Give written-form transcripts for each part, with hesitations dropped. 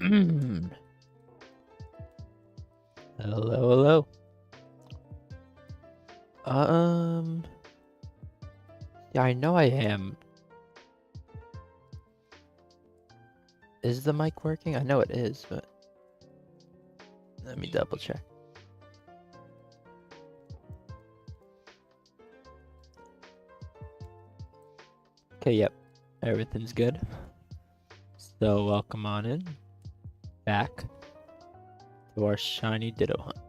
Hello, hello. Yeah, I know I am. Is the mic working? I know it is, but let me double check. Okay, yep. Everything's good. So welcome on in. Back to our shiny Ditto hunt.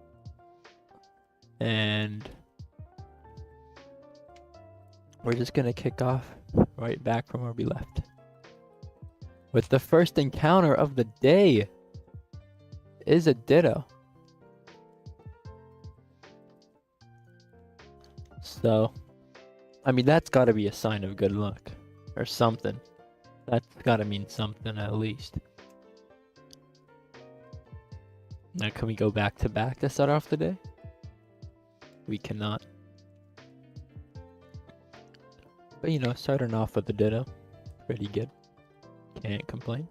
And we're just gonna kick off right back from where we left. With the first encounter of the day is a Ditto. So, I mean, that's gotta be a sign of good luck. Or something. That's gotta mean something at least. Now, can we go back to back to start off the day? We cannot. But you know, starting off with the Ditto, pretty good. Can't complain.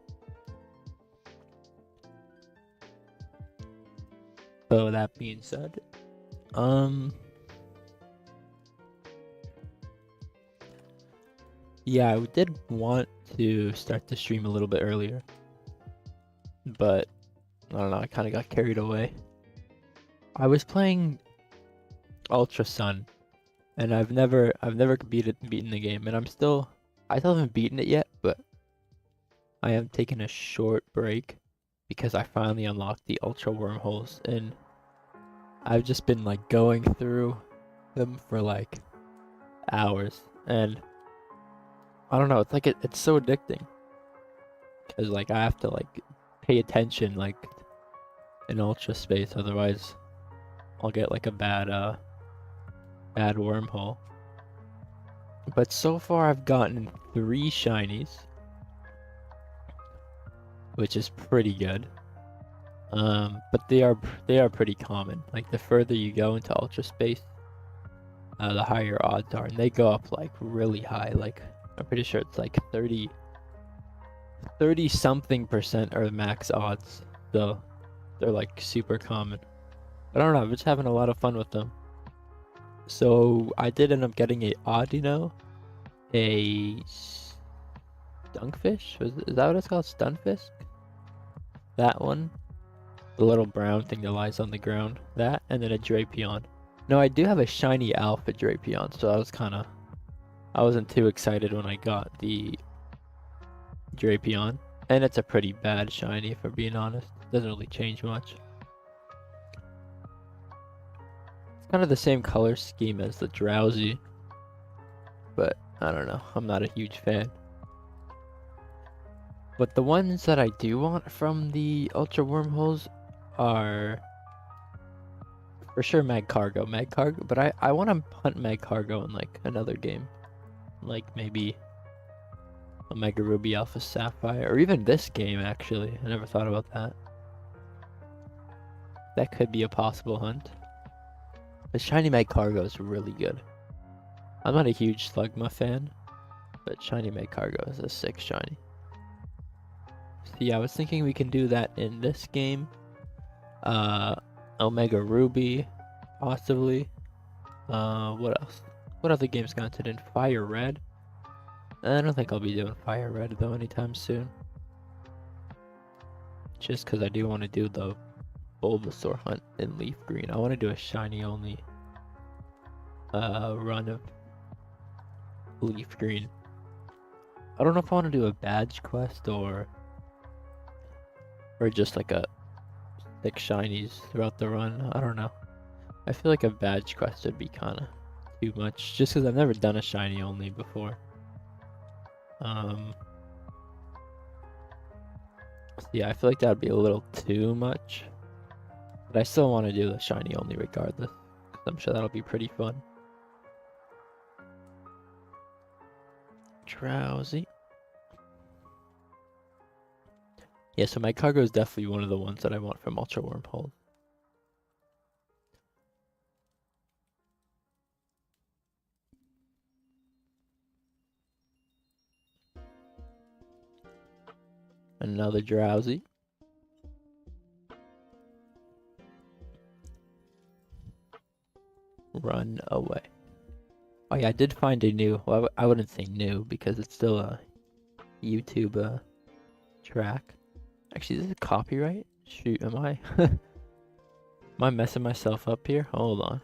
So that being said, yeah, I did want to start the stream a little bit earlier, but I don't know, I kind of got carried away. I was playing Ultra Sun, and I've never beaten the game, and I still haven't beaten it yet, but I am taking a short break because I finally unlocked the Ultra wormholes, and I've just been like going through them for like hours, and I don't know, it's like it's so addicting because like I have to like pay attention like in Ultra space, otherwise I'll get like a bad wormhole. But so far I've gotten 3 shinies, which is pretty good. But they are pretty common. Like the further you go into Ultra space, the higher odds are, and they go up like really high. Like I'm pretty sure it's like 30 something% are the max odds. So they're like super common. But I don't know, I'm just having a lot of fun with them. So I did end up getting a Audino, a Stunkfish? Is that what it's called? Stunfisk? That one. The little brown thing that lies on the ground. That, and then a Drapion. No, I do have a shiny Alpha Drapion, so I wasn't too excited when I got the Drapion. And it's a pretty bad shiny, if we're being honest. Doesn't really change much. It's kind of the same color scheme as the Drowsy. But, I don't know. I'm not a huge fan. But the ones that I do want from the Ultra Wormholes are for sure Magcargo, but I want to hunt Magcargo in like another game, like maybe Omega Ruby Alpha Sapphire, or even this game actually. I never thought about that. That could be a possible hunt. The shiny Magcargo is really good. I'm not a huge Slugma fan, but shiny Magcargo is a sick shiny. So yeah, I was thinking we can do that in this game. Omega Ruby, possibly. What else? What other games got it in? Fire Red? I don't think I'll be doing Fire Red though anytime soon. Just because I do want to do the Bulbasaur hunt in Leaf Green. I want to do a shiny only run of Leaf Green. I don't know if I want to do a badge quest or just like a 6 shinies throughout the run. I don't know. I feel like a badge quest would be kind of too much, just because I've never done a shiny only before. So yeah, I feel like that would be a little too much, but I still want to do the shiny only regardless, because I'm sure that'll be pretty fun. Drowsy. Yeah, so Magcargo is definitely one of the ones that I want from Ultra Wormhole. Another Drowsy. run away. Oh yeah, I did find a new, well, I wouldn't say new because it's still a YouTube track. Actually, this is copyright? Shoot, am I am I messing myself up here? Hold on.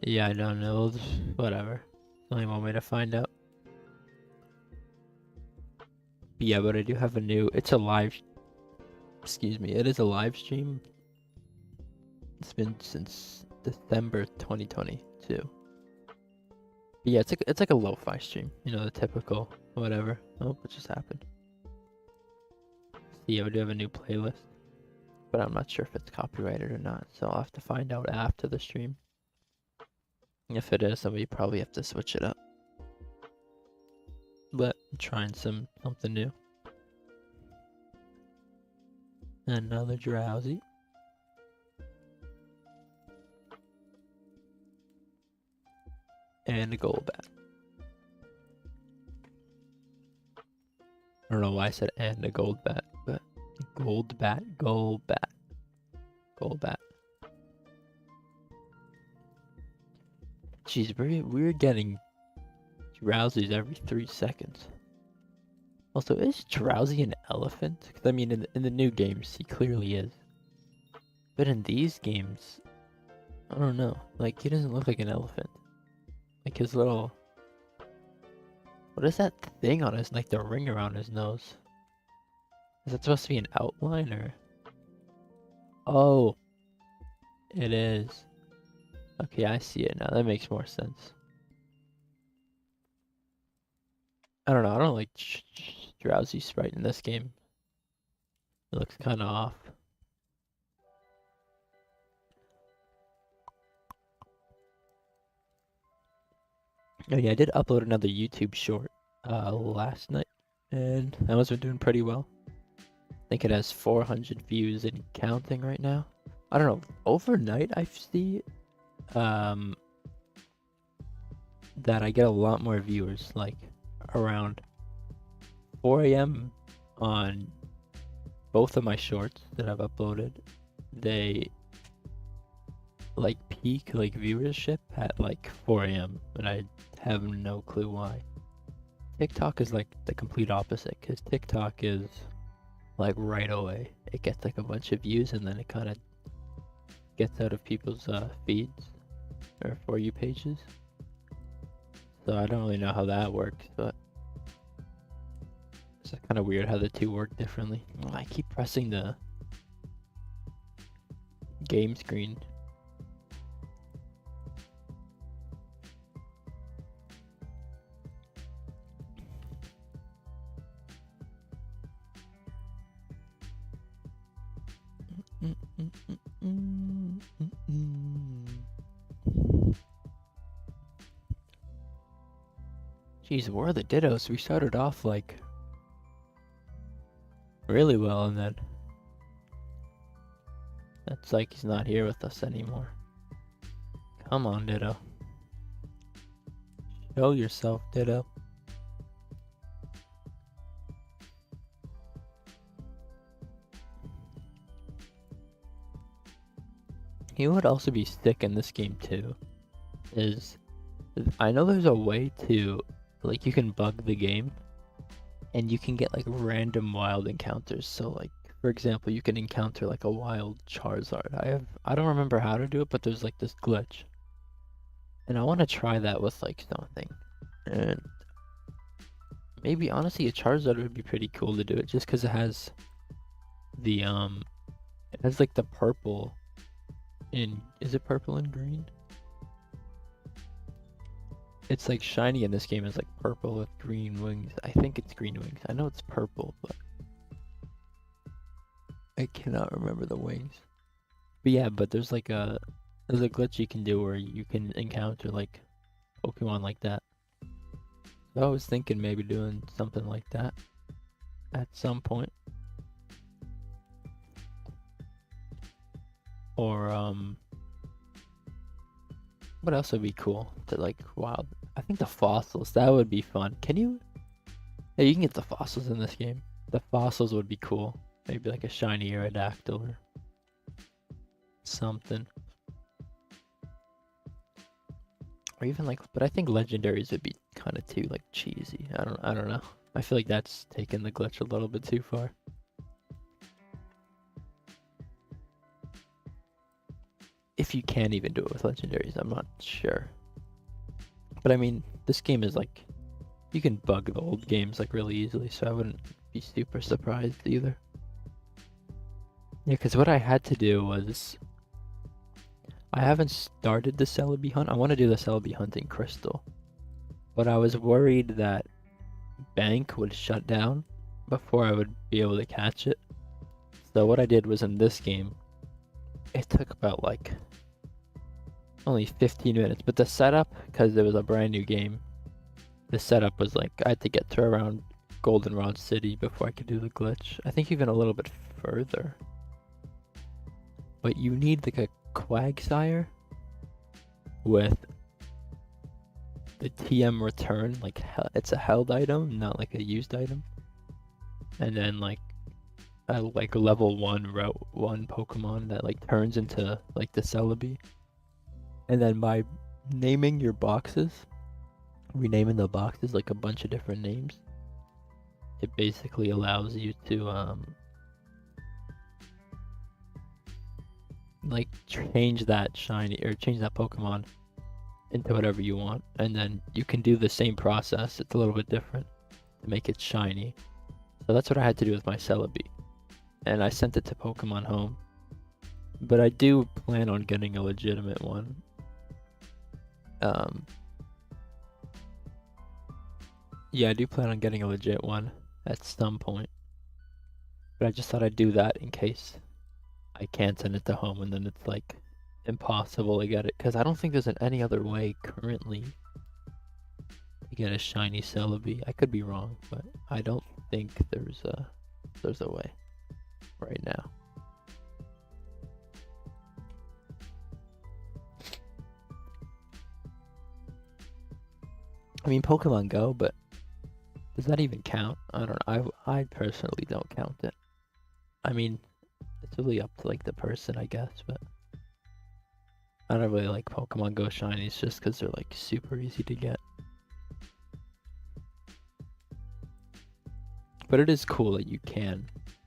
Yeah, I don't know. Whatever. Only one way to find out. But yeah, but I do have a new. It's a live. Excuse me. It is a live stream. It's been since December 2022. But yeah, it's like a lo-fi stream. You know, the typical whatever. Oh, what just happened? See, I do have a new playlist, but I'm not sure if it's copyrighted or not. So I'll have to find out after the stream. If it is, then we probably have to switch it up. But I'm trying something new. Another drowsy. And a gold bat. I don't know why I said and a gold bat, but gold bat, gold bat, gold bat. Jeez, we're getting drowsies every 3 seconds. Also, is Drowsy an elephant? Because I mean, in the new games, he clearly is. But in these games, I don't know. Like, he doesn't look like an elephant. Like his little... What is that thing on his, like the ring around his nose? Is that supposed to be an outline or? Oh, it is. Okay, I see it now. That makes more sense. I don't know. I don't like Drowsy sprite in this game. It looks kind of off. Oh yeah, I did upload another YouTube short last night, and that one's been doing pretty well. I think it has 400 views and counting right now. I don't know. Overnight, I see that I get a lot more viewers, like around 4 a.m. on both of my shorts that I've uploaded. They like peak like viewership at like 4 a.m. and I have no clue why. TikTok is like the complete opposite, because TikTok is like right away. It gets like a bunch of views and then it kind of gets out of people's feeds or For You pages. So I don't really know how that works, but it's kind of weird how the two work differently. Oh, I keep pressing the game screen. Jeez, where are the Dittos? We started off like really well, and then it's like he's not here with us anymore. Come on, Ditto. Show yourself, Ditto. He would also be sick in this game too. Is I know there's a way to like you can bug the game and you can get like random wild encounters. So like for example, you can encounter like a wild Charizard. I don't remember how to do it, but there's like this glitch. And I want to try that with like something. And maybe honestly a Charizard would be pretty cool to do it just cuz it has the it has like the purple in, is it purple and green? It's like shiny in this game. It's like purple with green wings. I think it's green wings. I know it's purple, but I cannot remember the wings. But yeah, but there's like there's a glitch you can do where you can encounter like Pokemon like that. So I was thinking maybe doing something like that at some point. Or what else would be cool to like wild? I think the fossils, that would be fun. Can you Hey, you can get the fossils in this game. The fossils would be cool. Maybe like a shiny Aerodactyl or something. Or even like, but I think legendaries would be kind of too like cheesy. I don't know. I feel like that's taking the glitch a little bit too far. If you can even do it with legendaries, I'm not sure. But I mean, this game is like, you can bug the old games like really easily, so I wouldn't be super surprised either. Yeah, because what I had to do was, I haven't started the Celebi hunt. I want to do the Celebi hunt in Crystal, but I was worried that Bank would shut down before I would be able to catch it. So what I did was in this game, it took about like only 15 minutes, but the setup, because it was a brand new game, the setup was like, I had to get to around Goldenrod City before I could do the glitch. I think even a little bit further. But you need like a Quagsire with the TM return, like it's a held item, not like a used item. And then like a level 1 Route 1 Pokemon that like turns into like the Celebi. And then by naming your boxes, renaming the boxes like a bunch of different names, it basically allows you to like change that shiny or change that Pokemon into whatever you want, and then you can do the same process. It's a little bit different to make it shiny. So that's what I had to do with my Celebi, and I sent it to Pokemon Home. But I do plan on getting a legitimate one. Yeah, I do plan on getting a legit one at some point. But I just thought I'd do that in case I can't send it to Home, and then it's like impossible to get it, because I don't think there's any other way currently to get a shiny Celebi. I could be wrong, but I don't think there's a way right now. I mean, Pokemon Go, but does that even count? I don't know. I personally don't count it. I mean, it's really up to like the person, I guess, but I don't really like Pokemon Go shinies just because they're like super easy to get. But it is cool that you can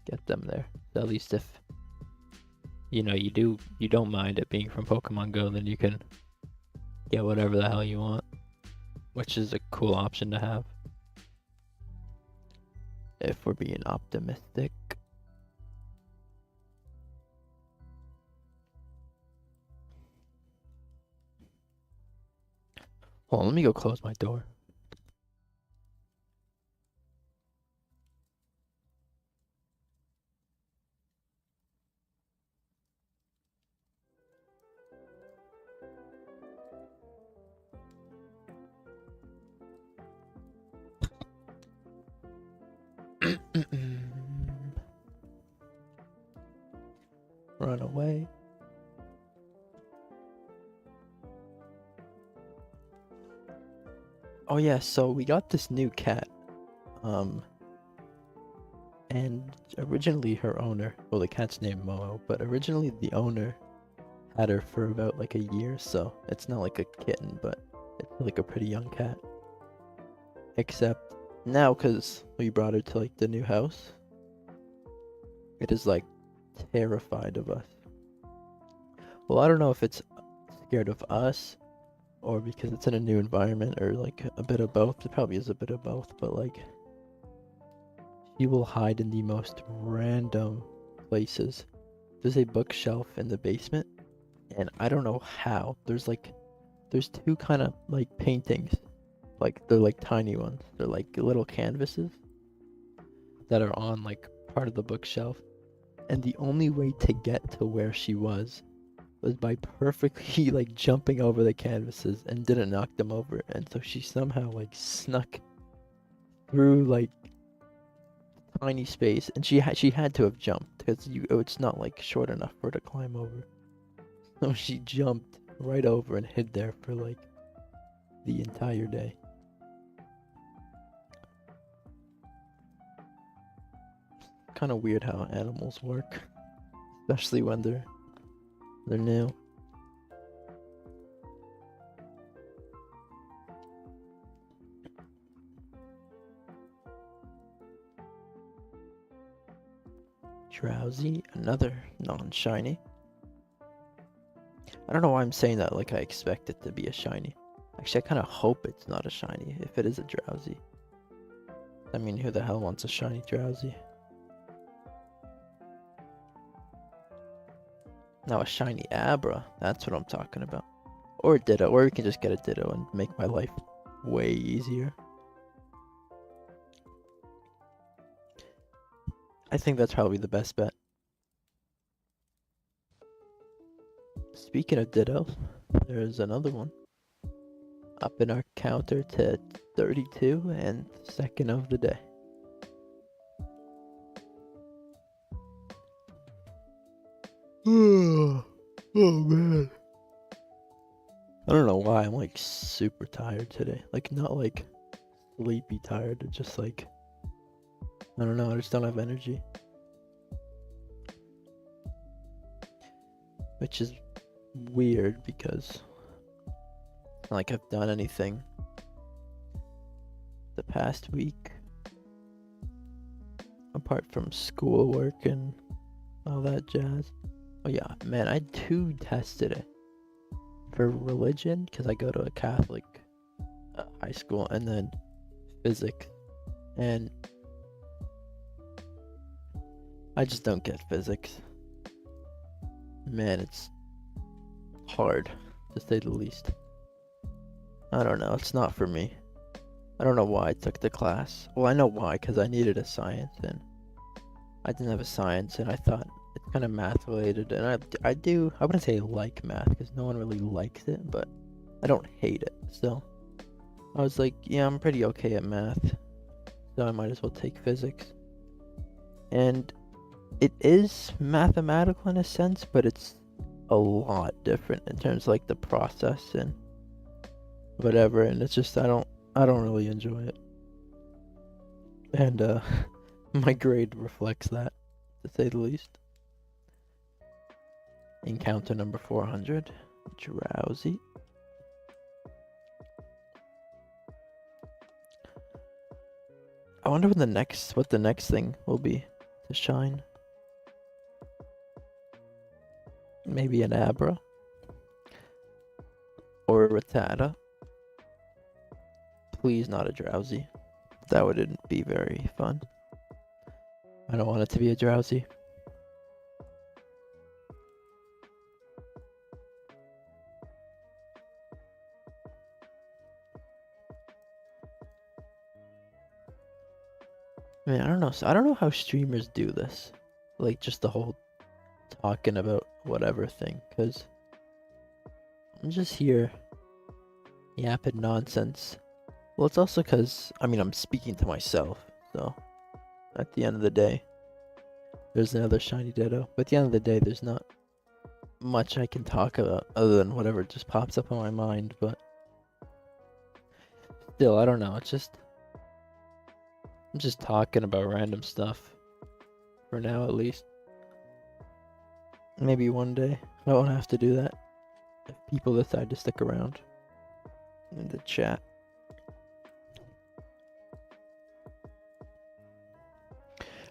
get them there. So at least if you don't mind it being from Pokemon Go, then you can get whatever the hell you want, which is a cool option to have. If we're being optimistic. Hold on, let me go close my door. Run away. Oh yeah, so we got this new cat. And originally her owner, well, the cat's named Momo, but originally the owner had her for about like a year, so it's not like a kitten, but it's like a pretty young cat. Except now, because we brought her to like the new house, it is like terrified of us. Well, I don't know if it's scared of us or because it's in a new environment or like a bit of both. It probably is a bit of both, but like she will hide in the most random places. There's a bookshelf in the basement, and I don't know how. There's two kind of like paintings, like they're like tiny ones. They're like little canvases that are on like part of the bookshelf. And the only way to get to where she was by perfectly like jumping over the canvases and didn't knock them over. And so she somehow like snuck through like tiny space, and she had to have jumped because it's not like short enough for her to climb over. So she jumped right over and hid there for like the entire day. kind of weird how animals work, especially when they're new. Drowsy, another non-shiny. I don't know why I'm saying that like I expect it to be a shiny. Actually, I kind of hope it's not a shiny if it is a Drowsy. I mean, who the hell wants a shiny Drowsy? Now a shiny Abra, that's what I'm talking about. Or a Ditto, or we can just get a Ditto and make my life way easier. I think that's probably the best bet. Speaking of Ditto, there's another one. Up in our counter to 32 and second of the day. Oh man. I don't know why I'm like super tired today. Like not like sleepy tired, just like I don't know, I just don't have energy. Which is weird because it's not like I've done anything the past week apart from schoolwork and all that jazz. Oh yeah, man, I had 2 tests today for religion because I go to a Catholic high school, and then physics, and I just don't get physics. Man, it's hard to say the least. I don't know, it's not for me. I don't know why I took the class. Well, I know why, because I needed a science, and I didn't have a science, and I thought it's kind of math related, and I wouldn't say like math, because no one really likes it, but I don't hate it, so I was like, yeah, I'm pretty okay at math, so I might as well take physics. And it is mathematical in a sense, but it's a lot different in terms of like the process and whatever, and it's just I don't really enjoy it. And my grade reflects that, to say the least. Encounter number 400, Drowsy. I wonder what the next thing will be to shine. Maybe an Abra or a Rattata. Please not a Drowsy. That wouldn't be very fun. I don't want it to be a Drowsy. Man, I don't know. So I don't know how streamers do this. Like just the whole talking about whatever thing, because I'm just here yapping nonsense. Well, it's also because, I mean, I'm speaking to myself, so at the end of the day, there's another shiny Ditto. But at the end of the day, there's not much I can talk about other than whatever just pops up in my mind, but still, I don't know. It's just, I'm just talking about random stuff for now, at least. Maybe one day I won't have to do that if people decide to stick around in the chat.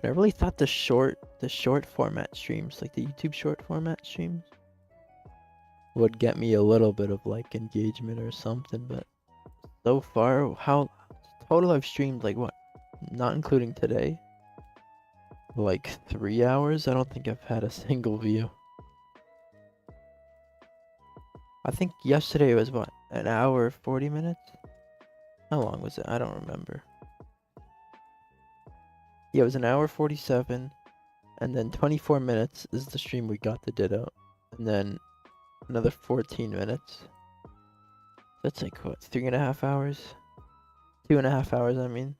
And I really thought the short format streams, like the YouTube short format streams, would get me a little bit of like engagement or something, but so far, how total I've streamed like what, not including today, like 3 hours. I don't think I've had a single view. I think yesterday was what, an hour 40 minutes? How long was it? I don't remember. Yeah, it was an hour 47, and then 24 minutes is the stream we got the Ditto, and then another 14 minutes. That's like what, 3.5 hours? 2.5 hours, I mean.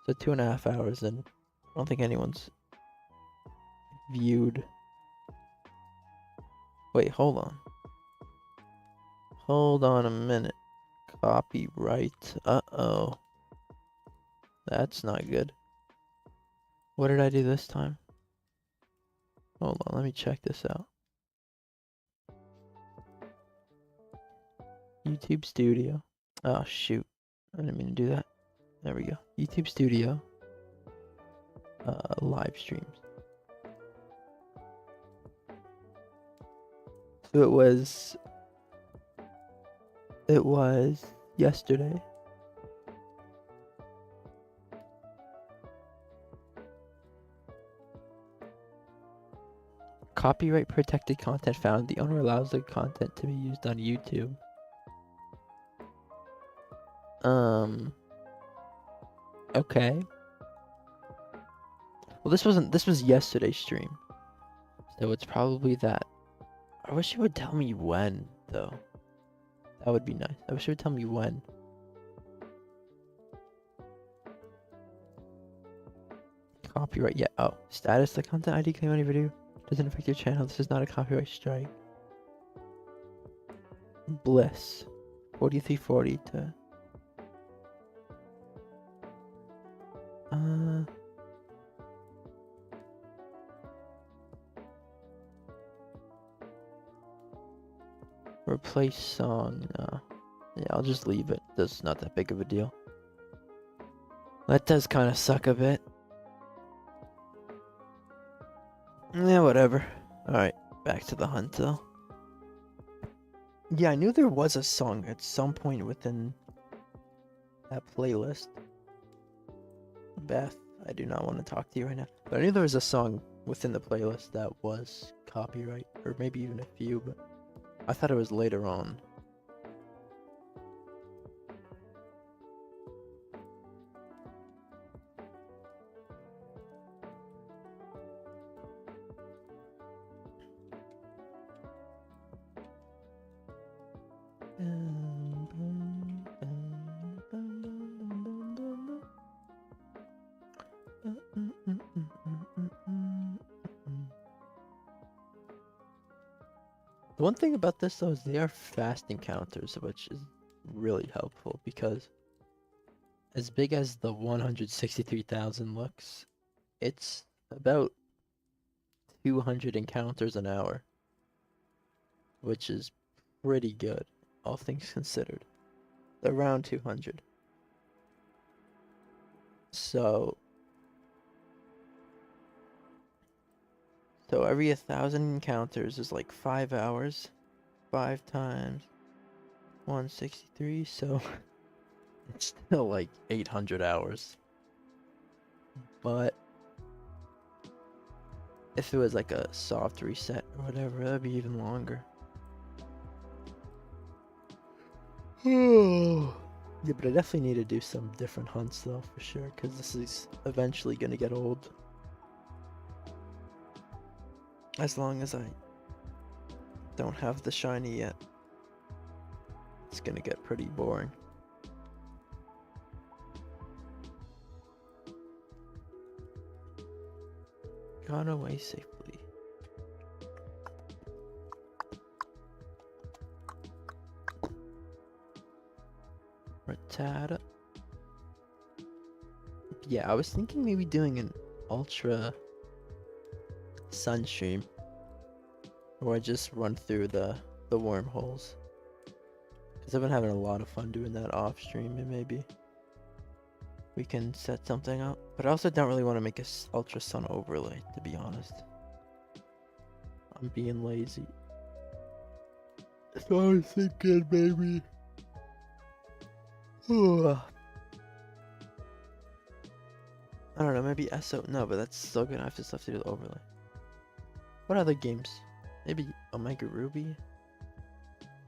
So 2.5 hours, and I don't think anyone's viewed. Wait, hold on. Hold on a minute. Copyright. Uh-oh. That's not good. What did I do this time? Hold on, let me check this out. YouTube Studio. Oh shoot, I didn't mean to do that. There we go. YouTube Studio. Live streams. So it was yesterday. Copyright protected content found. The owner allows the content to be used on YouTube. Okay. Well, this was yesterday's stream. So it's probably that. I wish it would tell me when, though. That would be nice. I wish it would tell me when. Copyright, yeah. Oh, status, the content ID claim on your video doesn't affect your channel. This is not a copyright strike. Bliss. 4340 to... Replace song, no. Yeah, I'll just leave it. That's not that big of a deal. That does kind of suck a bit. Yeah, whatever. Alright, back to the hunt though. Yeah, I knew there was a song at some point within that playlist. Beth, I do not want to talk to you right now. But I knew there was a song within the playlist that was copyright. Or maybe even a few, but I thought it was later on. The one thing about this though is they are fast encounters, which is really helpful because as big as the 163,000 looks, it's about 200 encounters an hour, which is pretty good, all things considered. Around 200. So every 1,000 encounters is like 5 hours. 5 times 163, so it's still like 800 hours. But if it was like a soft reset or whatever, that'd be even longer. Yeah, but I definitely need to do some different hunts though, for sure, because this is eventually gonna get old. As long as I don't have the shiny yet, it's gonna get pretty boring. Gone away safely. Rattata. Yeah, I was thinking maybe doing an ultra sun stream, or I just run through the wormholes, because I've been having a lot of fun doing that off stream, and maybe we can set something up. But I also don't really want to make a ultra sun overlay, to be honest. I'm being lazy. So I was thinking maybe I don't know, maybe SO. No, but that's still gonna have to stuff to do the overlay. What other games? Maybe Omega Ruby?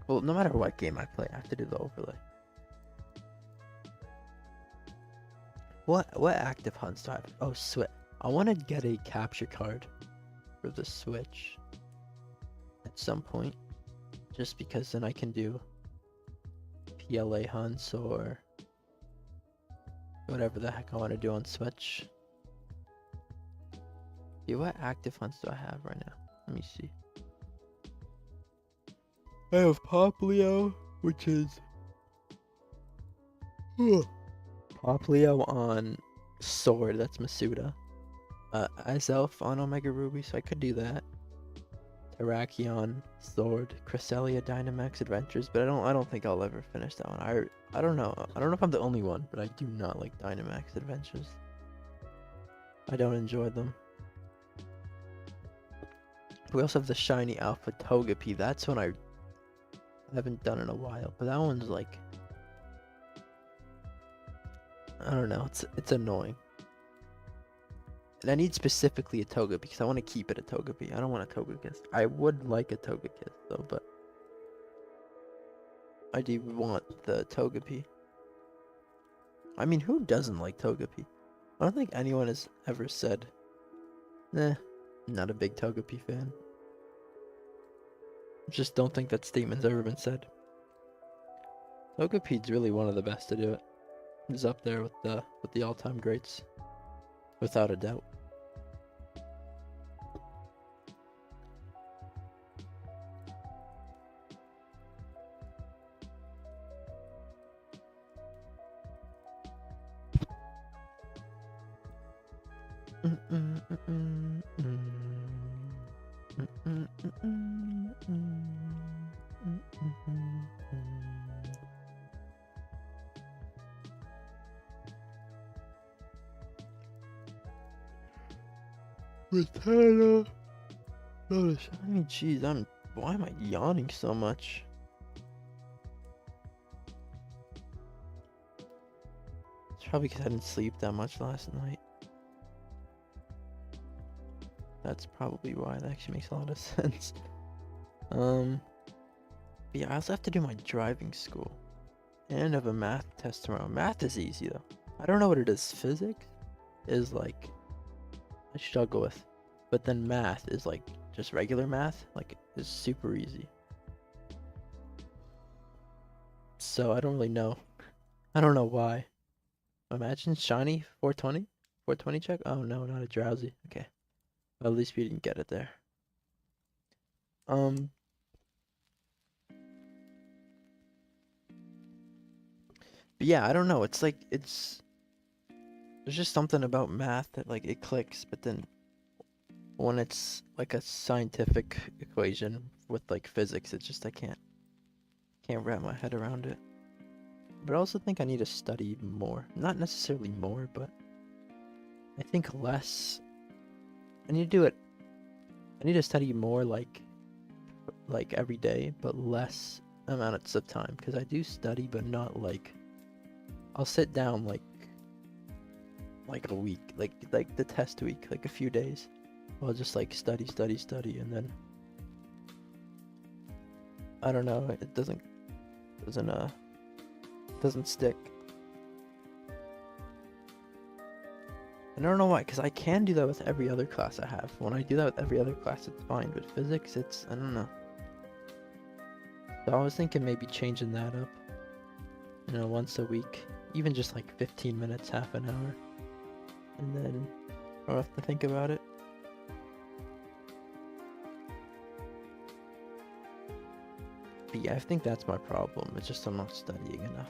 Well, no matter what game I play, I have to do the overlay. What active hunts do I have? Oh, Switch. I want to get a capture card for the Switch at some point, just because then I can do PLA hunts or whatever the heck I want to do on Switch. Yeah, what active hunts do I have right now? Let me see. I have Poplio, which is Poplio on Sword, that's Masuda. Iself on Omega Ruby, so I could do that. Terrakion, Sword, Cresselia, Dynamax Adventures, but I don't think I'll ever finish that one. I don't know. I don't know if I'm the only one, but I do not like Dynamax Adventures. I don't enjoy them. We also have the shiny Alpha Togepi. That's one I haven't done in a while, but that one's like, I don't know. It's annoying. And I need specifically a Togepi because I want to keep it a Togepi. I don't want a Togekiss. I would like a Togekiss though, but I do want the Togepi. I mean, who doesn't like Togepi? I don't think anyone has ever said, nah, not a big Togepi fan. Just don't think that statement's ever been said. Togepi's really one of the best to do it. He's up there with the all-time greats, without a doubt. Rattata. Not a shiny. Jeez, why am I yawning so much? It's probably because I didn't sleep that much last night. That's probably why. That actually makes a lot of sense. But yeah, I also have to do my driving school. And have a math test tomorrow. Math is easy though. I don't know what it is. Physics is like, I struggle with. But then math is like just regular math. Like, it's super easy. So I don't really know. I don't know why. Imagine shiny 420? 420 check? Oh no, not a drowsy. Okay. Well, at least we didn't get it there. But yeah, I don't know. It's like, there's just something about math that like it clicks, but then when it's like a scientific equation with like physics, it's just I can't wrap my head around it. But I also think I need to study more. Not necessarily more, but I think less. I need to do it. I need to study more like every day, but less amounts of time, because I do study, but not like, I'll sit down like a week, like the test week, like a few days. I'll just like study, and then I don't know, it doesn't stick. And I don't know why, because I can do that with every other class I have. When I do that with every other class, it's fine, but physics, I don't know. So I was thinking maybe changing that up, once a week, even just like 15 minutes, half an hour, and then I'll have to think about it. But yeah, I think that's my problem. It's just I'm not studying enough.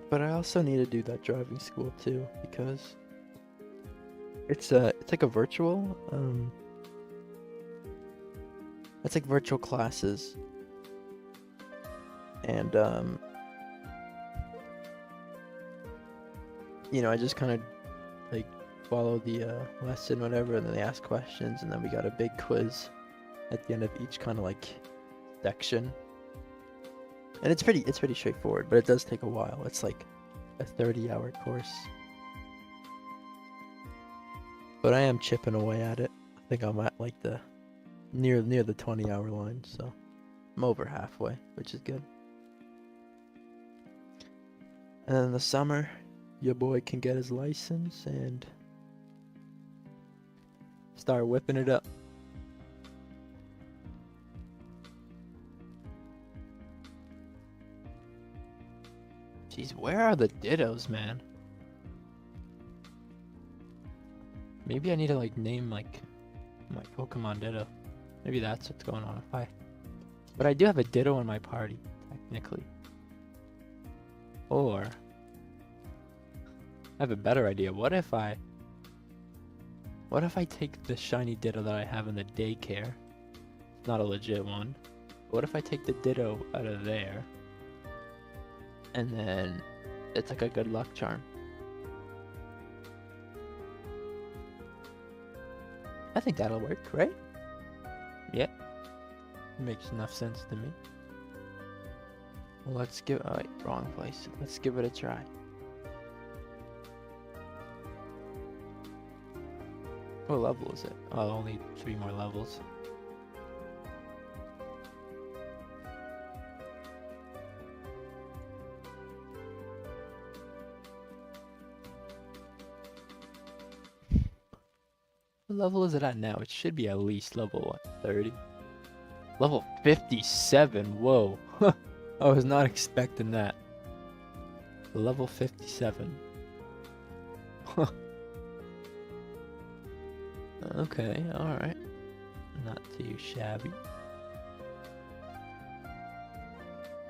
But I also need to do that driving school too, because it's like a virtual, it's like virtual classes, and I just kind of like follow the lesson, whatever, and then they ask questions, and then we got a big quiz at the end of each kind of like section. And it's pretty straightforward, but it does take a while. It's like a 30-hour course. But I am chipping away at it. I think I'm at like the near the 20-hour line, so I'm over halfway, which is good. And then in the summer, your boy can get his license and start whipping it up. Jeez, where are the Dittos, man? Maybe I need to like name like my Pokemon Ditto. Maybe that's what's going on. If I But I do have a Ditto in my party, technically. Or I have a better idea. What if I take the shiny Ditto that I have in the daycare? Not a legit one. What if I take the Ditto out of there? And then it's like a good luck charm. I think that'll work, right? Yeah. Makes enough sense to me. Well, let's give... Oh, wait, wrong place. Let's give it a try. What level is it? Oh, only 3 more levels. What level is it at now? It should be at least level, what, 30? Level 57, whoa. I was not expecting that. Level 57. Okay, alright. Not too shabby.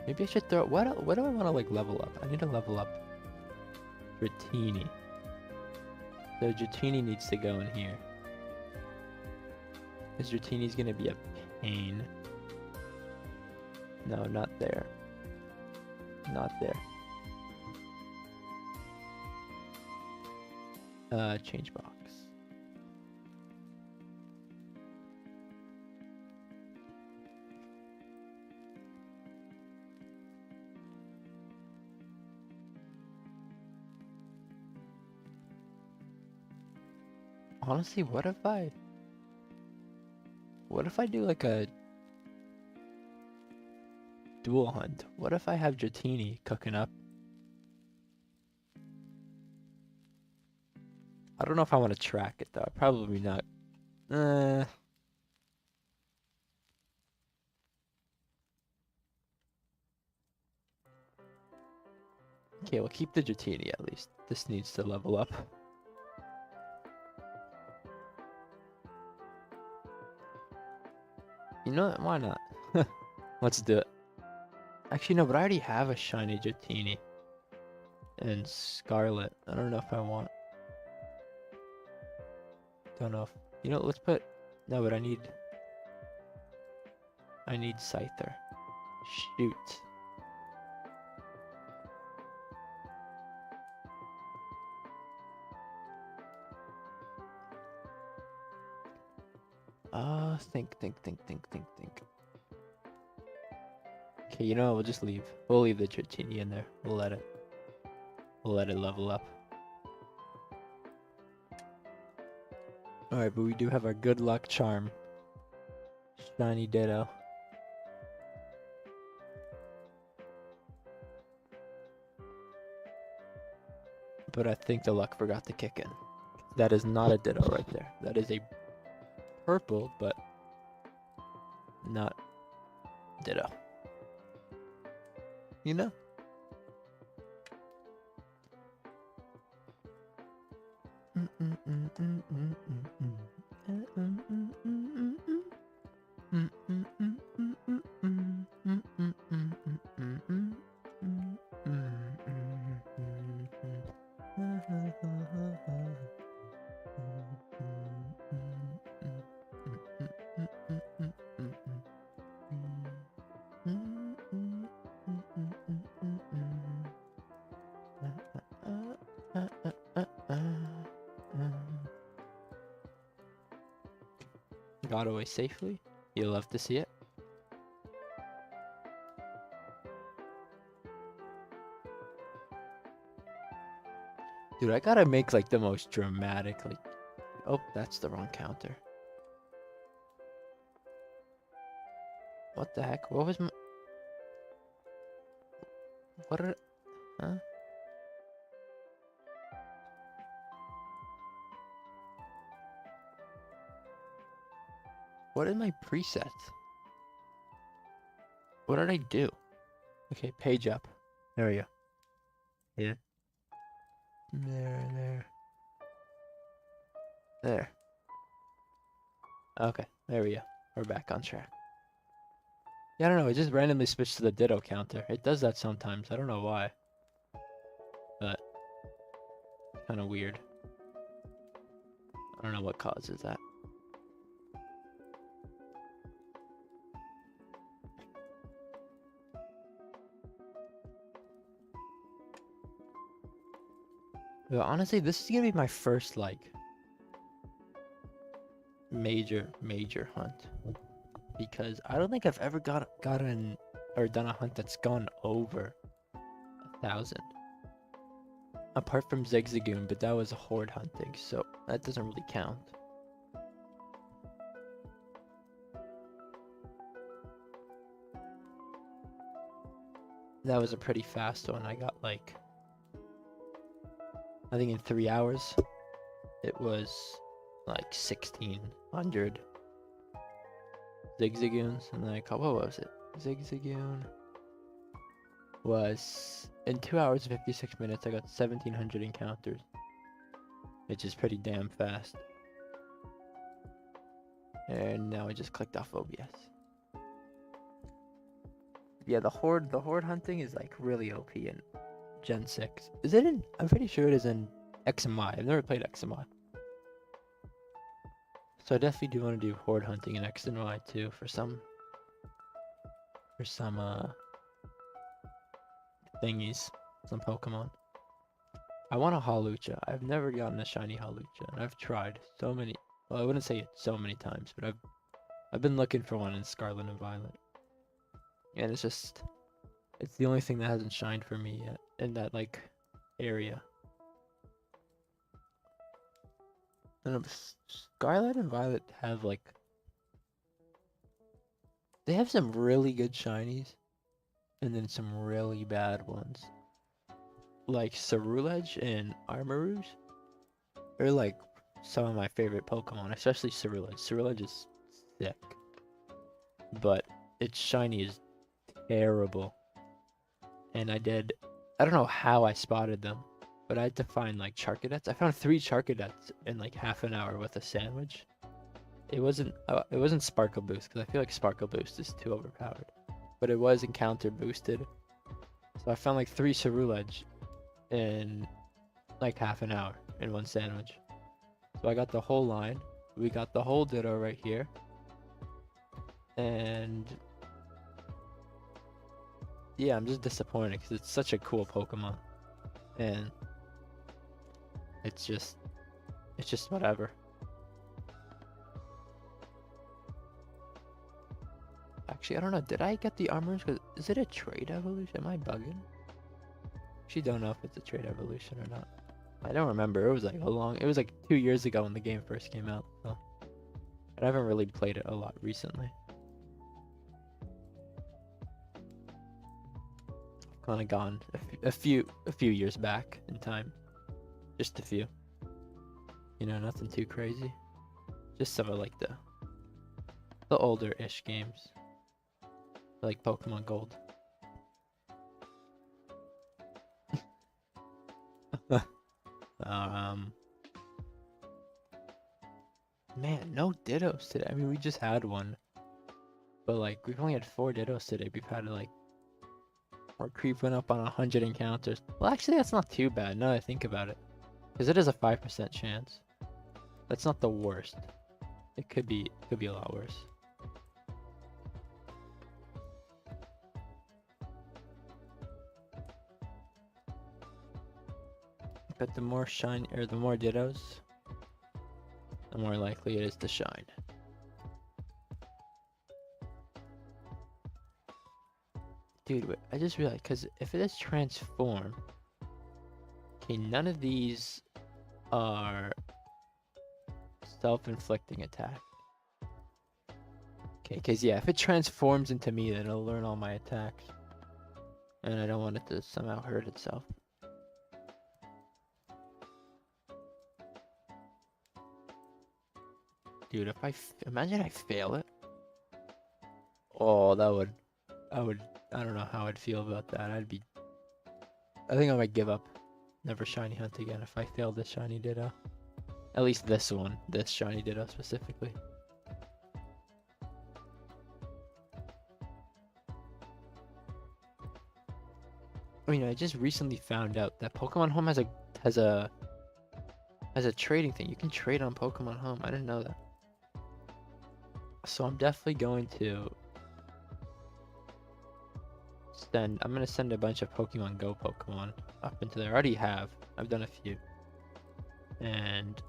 Maybe I should throw... What do I want to, like, level up? I need to level up Dratini. So Dratini needs to go in here. Because Dratini's gonna be a pain. No, not there. Not there. Change box. Honestly, what if I do like a dual hunt? What if I have Dratini cooking up? I don't know if I want to track it though. Probably not. Okay, we'll keep the Dratini at least. This needs to level up. You know what? Why not? Let's do it. Actually, no, but I already have a shiny Dratini. And Scarlet. I don't know if I want... Don't know if... You know, let's put... No, but I need Scyther. Shoot. Think. Okay, you know what? We'll just leave. We'll leave the Dratini in there. We'll let it level up. Alright, but we do have our good luck charm. Shiny Ditto. But I think the luck forgot to kick in. That is not a Ditto right there. That is a purple, but not Ditto. You know? Got away safely. You'll love to see it. Dude, I gotta make like the most dramatic, like... Oh, that's the wrong counter. What the heck? What was my... What are... Huh? What are my presets? What did I do? Okay, page up. There we go. Yeah. There. Okay, there we go. We're back on track. Yeah, I don't know. It just randomly switched to the Ditto counter. It does that sometimes. I don't know why, but kind of weird. I don't know what causes that. But honestly, this is gonna be my first like major hunt, because I don't think I've ever gotten or done a hunt that's gone over 1,000. Apart from Zigzagoon, but that was a horde hunting, so that doesn't really count. That was a pretty fast one. I got like, I think in 3 hours, it was like 1,600 Zigzagoons, and then I caught, what was it? Zigzagoon was, in 2 hours and 56 minutes, I got 1,700 encounters, which is pretty damn fast. And now I just clicked off OBS. Yeah, the horde hunting is like really OP in Gen 6. Is it in? I'm pretty sure it is in X and Y. I've never played X and Y. So I definitely do want to do horde hunting in X and Y too for some thingies, some Pokemon. I want a Hawlucha. I've never gotten a shiny Hawlucha, and I've tried so many. Well, I wouldn't say it so many times, but I've been looking for one in Scarlet and Violet, and it's the only thing that hasn't shined for me yet in that like area. And Scarlet and Violet have like, they have some really good shinies, and then some really bad ones. Like Cerulege and Armarouge are like some of my favorite Pokemon, especially Cerulege. Cerulege is sick, but its shiny is terrible. And I don't know how I spotted them, but I had to find like Charcadets. I found 3 Charcadets in like half an hour with a sandwich. It wasn't Sparkle Boost, because I feel like Sparkle Boost is too overpowered, but it was encounter boosted. So I found like 3 Cerulege in like half an hour in one sandwich. So I got the whole line. We got the whole Ditto right here. And yeah, I'm just disappointed because it's such a cool Pokemon. And it's just whatever. Actually, I don't know. Did I get the Armors? Is it a trade evolution? Am I bugging? Actually, don't know if it's a trade evolution or not. I don't remember. It was like it was like 2 years ago when the game first came out. So I haven't really played it a lot recently. Kind of gone a few years back in time, just a few. You know, nothing too crazy. Just some of like the older-ish games, like Pokemon Gold. Man, no Dittos today. I mean, we just had one, but like we've only had 4 Dittos today. We've had like, we're creeping up on 100 encounters. Well, actually, that's not too bad now that I think about it, because it is a 5% chance. That's not the worst. It could be a lot worse. But the more the more Dittos, the more likely it is to shine. Dude, wait, I just realized, because if it is transform, okay, none of these are self-inflicting attack. Okay, because yeah, if it transforms into me, then it'll learn all my attacks. And I don't want it to somehow hurt itself. Dude, if imagine I fail it. Oh, I don't know how I'd feel about that. I think I might give up. Never shiny hunt again if I fail this shiny Ditto. At least this one, this shiny Ditto specifically. I mean, I just recently found out that Pokemon Home has a has a trading thing. You can trade on Pokemon Home. I didn't know that. So I'm definitely going to I'm gonna send a bunch of Pokemon Go Pokemon up into there. I already have. I've done a few. And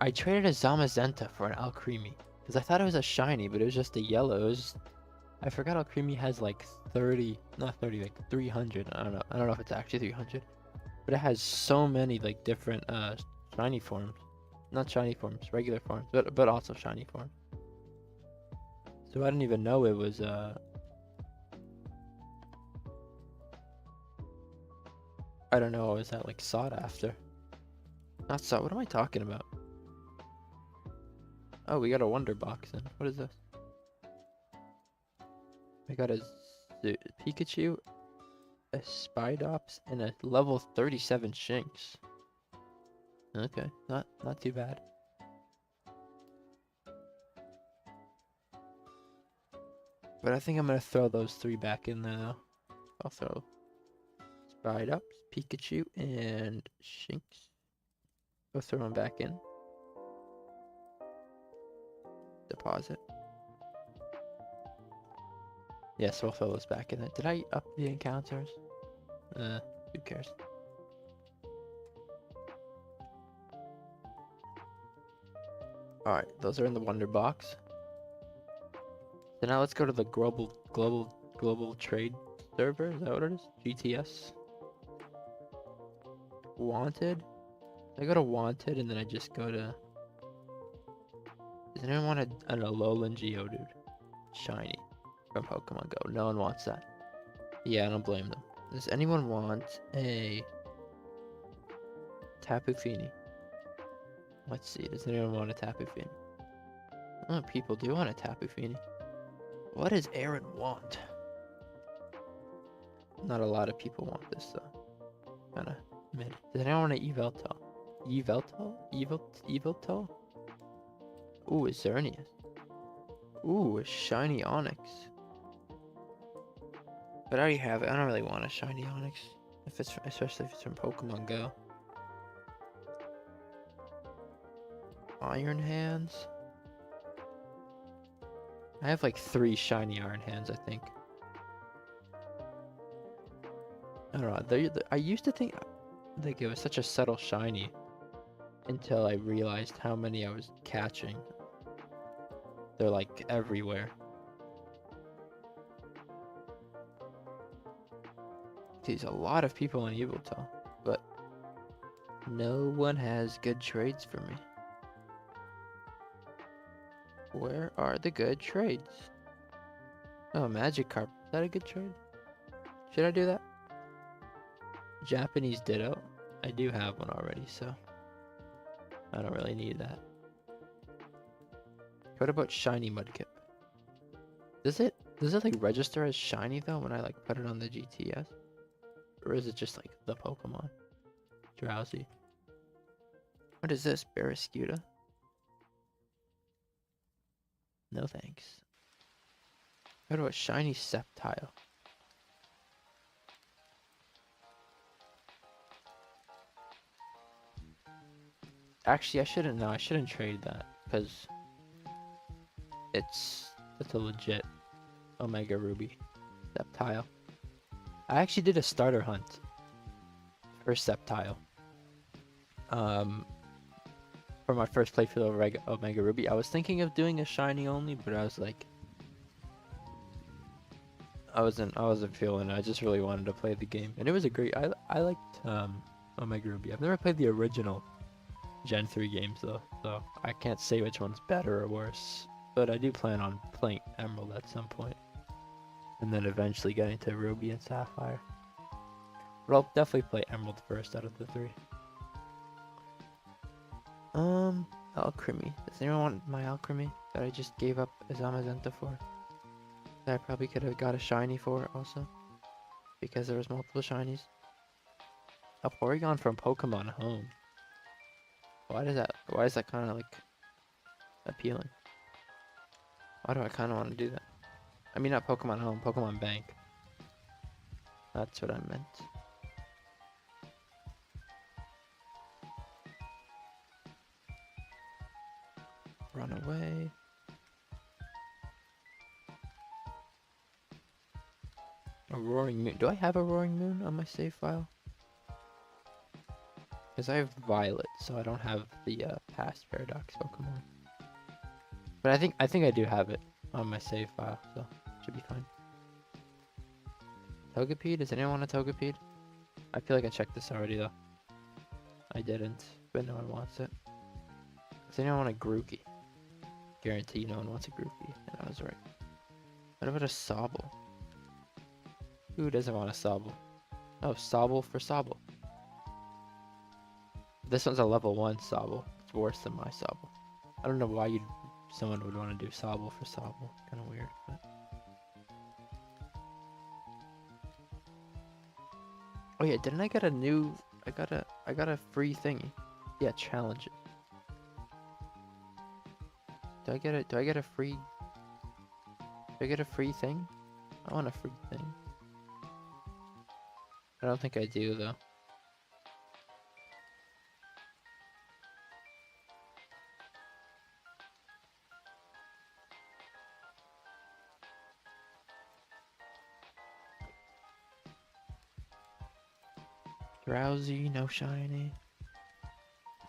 I traded a Zamazenta for an Alcremie. Because I thought it was a shiny, but it was just a yellow. It was just, I forgot Alcremie has like 30, not 30, like 300. I don't know. I don't know if it's actually 300. But it has so many like different shiny forms. Not shiny forms, regular forms, but also shiny forms. So I didn't even know it was I don't know, is that like sought after? Not sought, what am I talking about? Oh, we got a wonder box in. What is this? I got a Pikachu, a Spidops, and a level 37 Shinx. Okay, not too bad. But I think I'm gonna throw those three back in there though. I'll throw Spidops, Pikachu, and Shinx. I'll throw them back in. Deposit. Yes, we'll throw those back in there. Did I up the encounters? Who cares? Alright, those are in the wonder box. So now let's go to the global trade server. Is that what it is? GTS. Wanted. I go to wanted and then I just go to. Does anyone want an Alolan Geodude? Shiny from Pokemon Go. No one wants that. Yeah, I don't blame them. Does anyone want a Tapu Fini? Let's see. Does anyone want a Tapu Fini? Oh, people do want a Tapu Fini. What does Aaron want? Not a lot of people want this though. Kinda mid. Does anyone want an Yveltal? Yveltal? Ooh, a Xerneas. Ooh, a shiny Onyx. But I already have it. I don't really want a shiny Onyx. Especially if it's from Pokemon Go. Iron Hands. I have like 3 shiny Iron Hands, I think. I don't know. I used to think like it was such a subtle shiny until I realized how many I was catching. They're like everywhere. There's a lot of people on Yveltal, but no one has good trades for me. Where are the good trades? Oh, Magikarp. Is that a good trade? Should I do that? Japanese Ditto. I do have one already, so I don't really need that. What about shiny Mudkip? Does it like register as shiny though when I like put it on the GTS? Or is it just like the Pokemon? Drowsy. What is this? Barrascuda? No thanks. What about shiny Sceptile? Actually, I shouldn't trade that because that's a legit Omega Ruby Sceptile. I actually did a starter hunt for Sceptile. For my first playthrough of Omega Ruby, I was thinking of doing a shiny only, but I was like, I wasn't feeling it. I just really wanted to play the game, and it was a great. I liked Omega Ruby. I've never played the original Gen 3 games though, so I can't say which one's better or worse. But I do plan on playing Emerald at some point, and then eventually getting to Ruby and Sapphire. But I'll definitely play Emerald first out of the 3. Alcremie. Does anyone want my Alcremie that I just gave up a Zamazenta for? That I probably could have got a shiny for also, because there was multiple shinies. A Porygon from Pokemon Home. Why is that kind of like appealing? Why do I kind of want to do that? I mean, not Pokemon Home, Pokemon Bank. That's what I meant. A roaring moon. Do I have a roaring moon on my save file? Because I have Violet, so I don't have the past Paradox Pokemon. But I think I do have it on my save file, so should be fine. Togepi? Does anyone want a Togepi? I feel like I checked this already though. I didn't, but no one wants it. Does anyone want a Grookey? Guarantee no one wants a Grookey, and I was right. What about a Sobble? Who doesn't want a Sobble? Oh, Sobble for Sobble. This one's a level 1 Sobble. It's worse than my Sobble. I don't know why someone would want to do Sobble for Sobble. Kind of weird, but... Oh yeah, didn't I get a new... I got a free thingy. Yeah, challenges. Do I get a free... Do I get a free thing? I want a free thing. I don't think I do though. Drowsy, no shiny.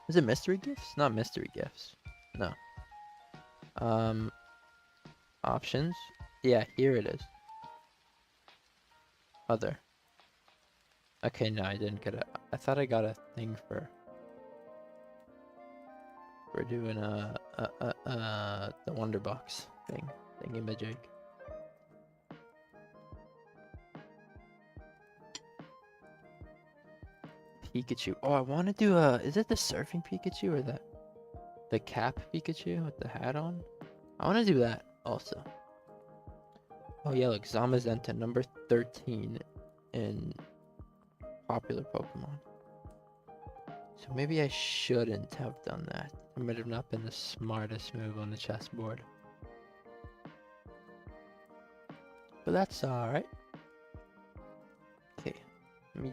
Is it mystery gifts? Not mystery gifts. No. Options? Yeah, here it is. Other. Okay, no, I didn't get it. I thought I got a thing for doing the Wonder Box thing. Thingy-majig. Pikachu. Oh, I want to do is it the surfing Pikachu or the cap Pikachu with the hat on? I want to do that also. Oh yeah, look, Zamazenta number 13 in popular Pokemon. So maybe I shouldn't have done that. It might have not been the smartest move on the chessboard. But that's alright. Okay, let me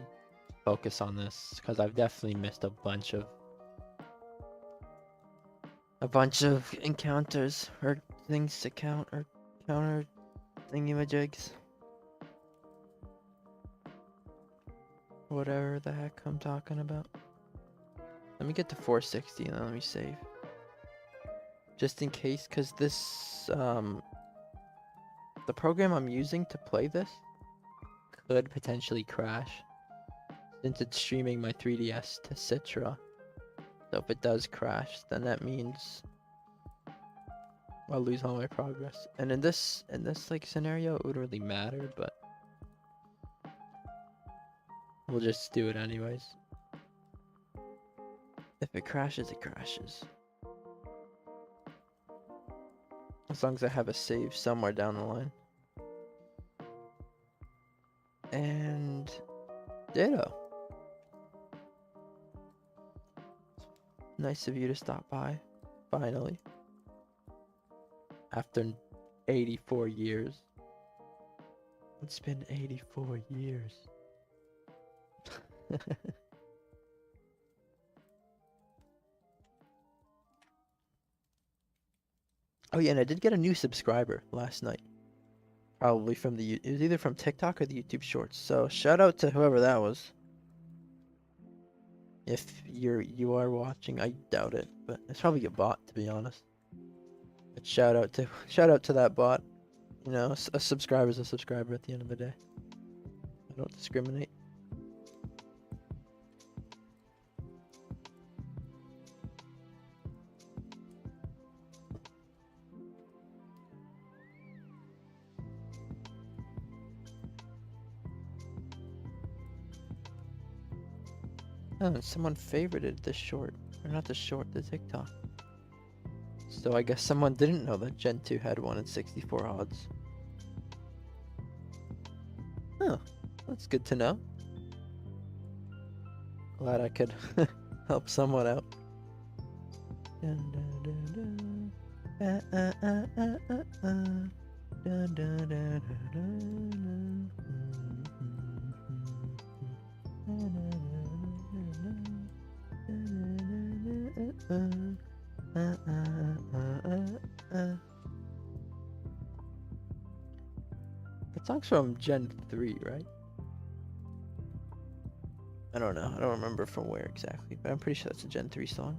focus on this because I've definitely missed a bunch of encounters or things to counter thingy-majigs. Whatever the heck I'm talking about. Let me get to 460 and then let me save. Just in case, because this, the program I'm using to play this could potentially crash. Since it's streaming my 3DS to Citra. So if it does crash, then that means I'll lose all my progress. And in this like scenario, it would really matter, but we'll just do it anyways. If it crashes, it crashes. As long as I have a save somewhere down the line. And Ditto. Nice of you to stop by, finally. After 84 years. It's been 84 years. Oh yeah, and I did get a new subscriber last night. Probably from it was either from TikTok or the YouTube Shorts. So shout out to whoever that was. If you are watching, I doubt it, but it's probably a bot to be honest. But shout out to that bot. You know, a subscriber's a subscriber at the end of the day. I don't discriminate. Oh, someone favorited this short. Or not the short, the TikTok. So I guess someone didn't know that Gen 2 had 1 in 64 odds. Oh, that's good to know. Glad I could help someone out. The That song's from Gen 3, right? I don't know. I don't remember from where exactly, but I'm pretty sure that's a Gen 3 song.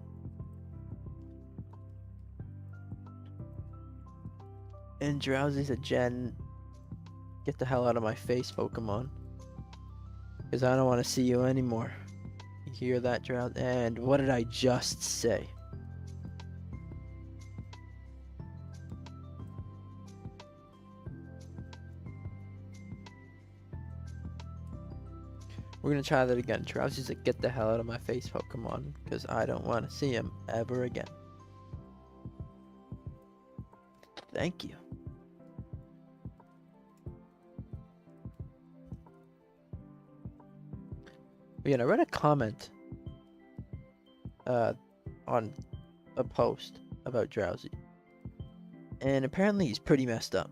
And Drowsy's a Gen... Get the hell out of my face, Pokemon. Because I don't want to see you anymore. You hear that, Drowsy? And what did I just say? We're gonna try that again. Drowsy's like, get the hell out of my face, Pokemon. Because I don't want to see him ever again. Thank you. Yeah, I read a comment on a post about Drowsy, and apparently he's pretty messed up.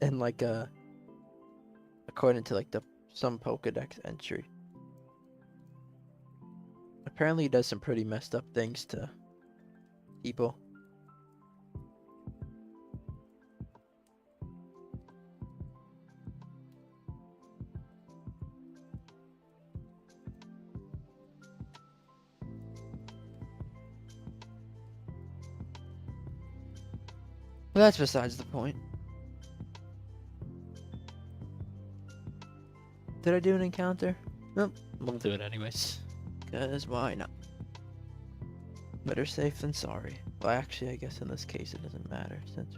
And like according to like some Pokedex entry, apparently he does some pretty messed up things to people. But that's besides the point. Did I do an encounter? Nope. We'll do it anyways. Because why not? Better safe than sorry. Well, actually, I guess in this case it doesn't matter since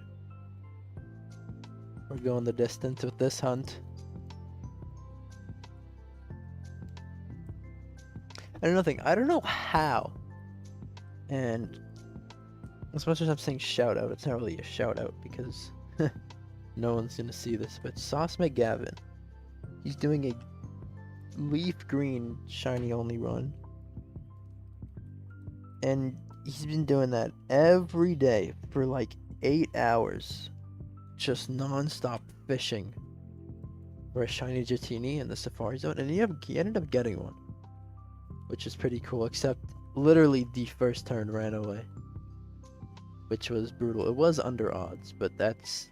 we're going the distance with this hunt. I don't know how. And as much as I'm saying shout out, it's not really a shout out because no one's gonna see this, but Sauce McGavin, he's doing a leaf green shiny only run, and he's been doing that every day for like 8 hours, just non-stop fishing for a shiny Dratini in the Safari Zone, and he ended up getting one, which is pretty cool, except literally the first turn ran away, which was brutal. It was under odds, but that's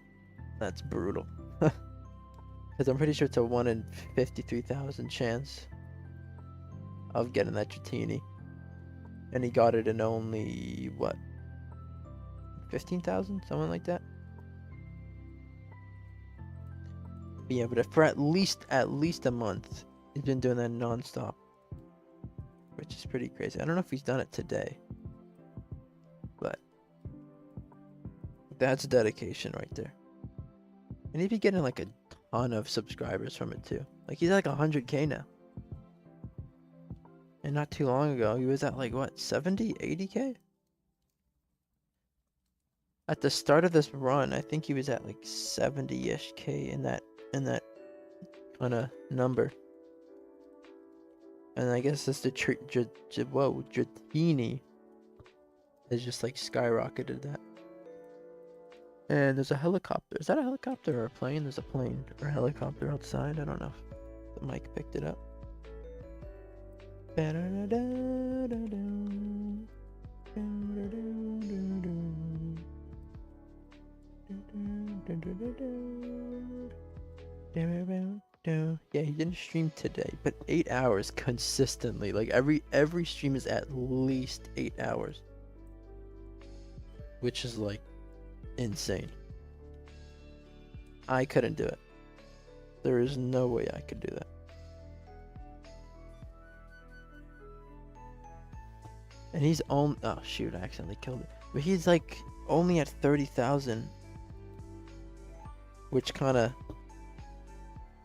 brutal. Because I'm pretty sure it's a 1 in 53,000 chance of getting that Dratini. And he got it in only, what, 15,000? Something like that? But yeah, but for at least a month, he's been doing that non-stop. Which is pretty crazy. I don't know if he's done it today. But that's dedication right there. And he'd be getting like a ton of subscribers from it too. Like he's at like 100k now. And not too long ago, he was at like what, 70, 80k? At the start of this run, I think he was at like 70-ish k in that kind of number. And I guess it's the Dratini has just like skyrocketed that. And there's a helicopter. Is that a helicopter or a plane? There's a plane or a helicopter outside. I don't know if the mic picked it up. Yeah, he didn't stream today, but 8 hours consistently. Like every stream is at least 8 hours, which is like insane. I couldn't do it. There is no way I could do that. And he's on. Oh shoot! I accidentally killed it. But he's like only at 30,000, which kind of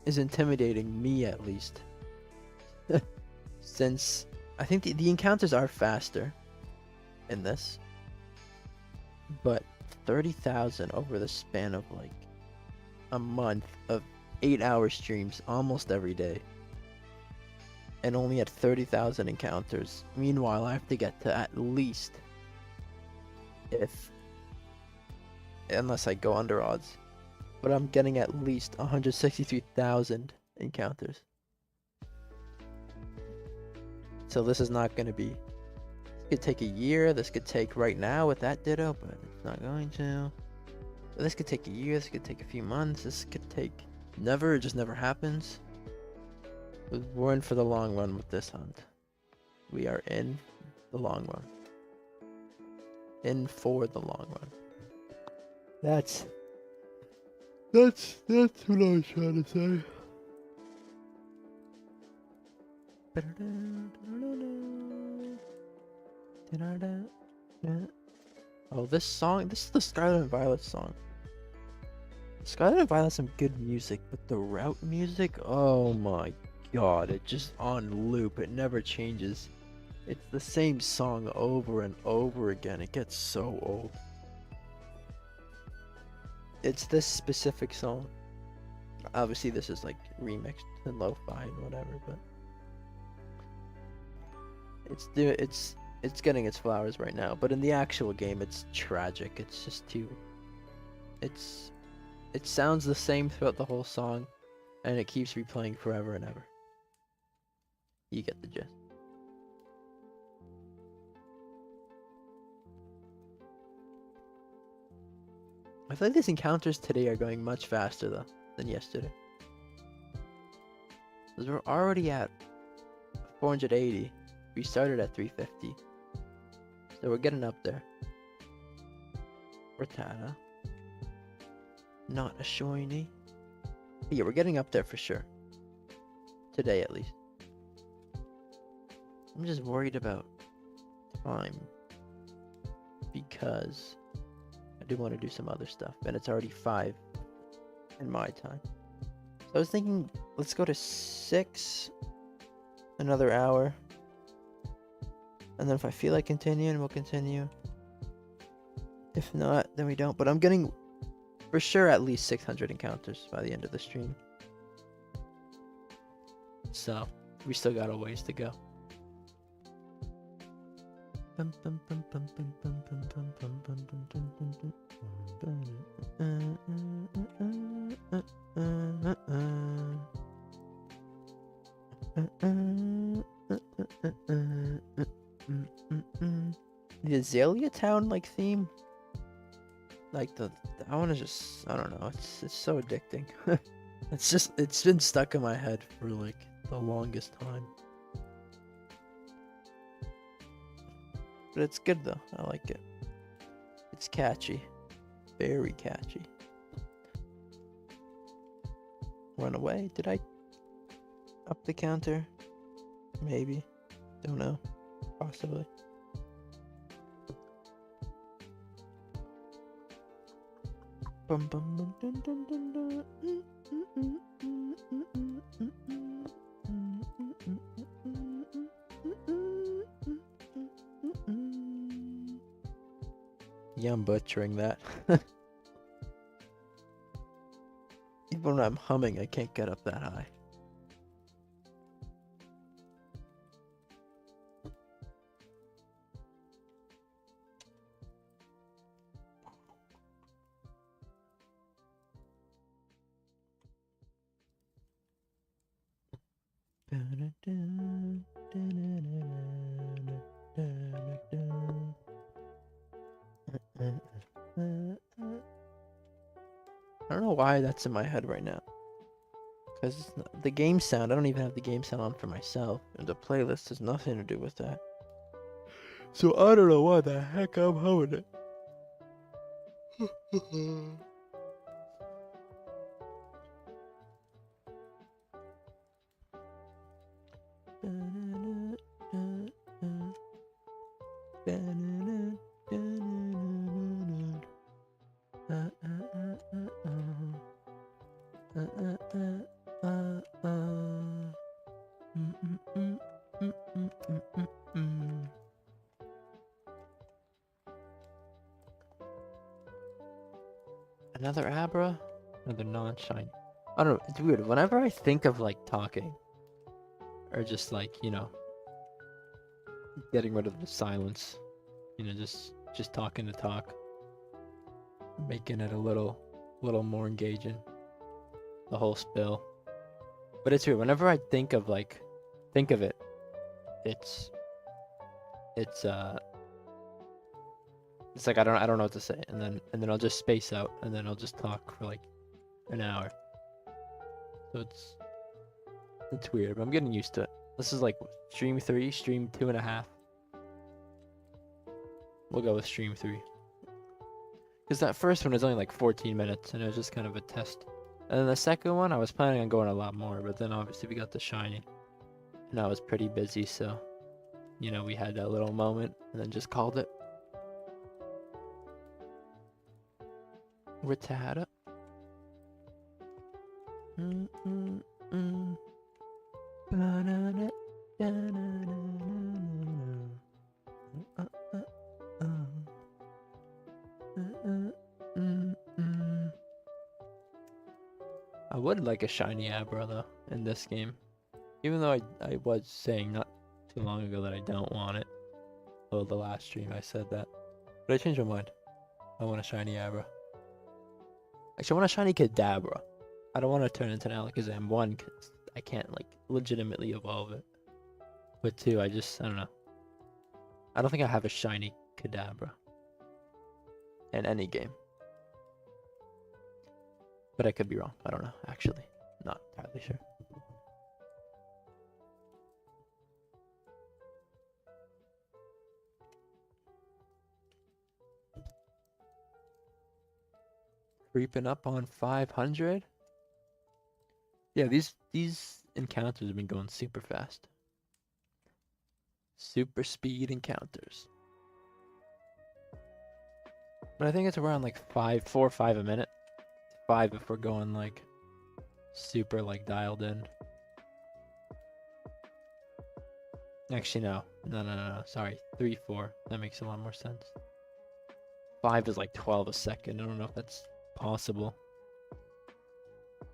is intimidating me at least. Since I think the encounters are faster in this, but 30,000 over the span of like a month of 8-hour streams almost every day, and only at 30,000 encounters. Meanwhile, I have to get to at least, unless I go under odds, but I'm getting at least 163,000 encounters. So this is not going to be, this could take a year, this could take right now with that Ditto, but it's not going to. This could take a year, this could take a few months, this could take never, it just never happens. We're in for the long run with this hunt. We are in the long run. In for the long run. That's what I was trying to say. Oh, this song, this is the Scarlet and Violet song. Scarlet and Violet has some good music, but the route music, oh my god, it just on loop, it never changes. It's the same song over and over again, it gets so old. It's this specific song. Obviously this is like remixed and lo-fi and whatever, but it's getting its flowers right now. But in the actual game, it's tragic. It's just too. It sounds the same throughout the whole song, and it keeps replaying forever and ever. You get the gist. I feel like these encounters today are going much faster though than yesterday. Because we're already at 480. We started at 350. So we're getting up there. Rattata. Not a shiny. But yeah, we're getting up there for sure. Today at least. I'm just worried about time. Because I do want to do some other stuff. And it's already 5 in my time. So I was thinking, let's go to 6. Another hour. And then if I feel like continuing, we'll continue. If not, then we don't. But I'm getting, for sure, at least 600 encounters by the end of the stream. So, we still got a ways to go. The Azalea Town like theme, like that one is just, I don't know, it's so addicting. it's been stuck in my head for like the longest time. But it's good though, I like it. It's catchy, very catchy. Run away? Did I up the counter? Maybe, don't know, possibly. Bum, bum, bum, dun, dun, dun, dun. Yeah, I'm butchering that. Even when I'm humming, I can't get up that high. I don't know why that's in my head right now. Because the game sound, I don't even have the game sound on for myself. And the playlist has nothing to do with that. So I don't know why the heck I'm humming it. Another Abra? Another non-shiny. I don't know, it's weird. Whenever I think of like talking, or just like, you know, getting rid of the silence, you know, just talking to talk, making it a little more engaging, the whole spill. But it's weird, whenever I think of it, it's the It's like I don't know what to say, and then I'll just space out, and then I'll just talk for like an hour. So it's weird, but I'm getting used to it. This is like stream 3, stream 2.5. We'll go with stream 3. Because that first one was only like 14 minutes, and it was just kind of a test. And then the second one, I was planning on going a lot more, but then obviously we got the shiny. And I was pretty busy, so, you know, we had that little moment, and then just called it. Rattata. I would like a shiny Abra though in this game, even though I was saying not too long ago that I don't want it. Oh, the last stream I said that, but I changed my mind. I want a shiny Abra. Actually, I want a shiny Kadabra. I don't want to turn into an Alakazam. 1, because I can't like legitimately evolve it. But 2, I don't know. I don't think I have a shiny Kadabra in any game. But I could be wrong. I don't know, actually. Not entirely sure. Creeping up on 500. Yeah, these encounters have been going super fast. Super speed encounters. But I think it's around like 4 or 5 a minute. 5 if we're going like super like dialed in. Actually, no. No. Sorry. 3, 4. That makes a lot more sense. 5 is like 12 a second. I don't know if that's possible.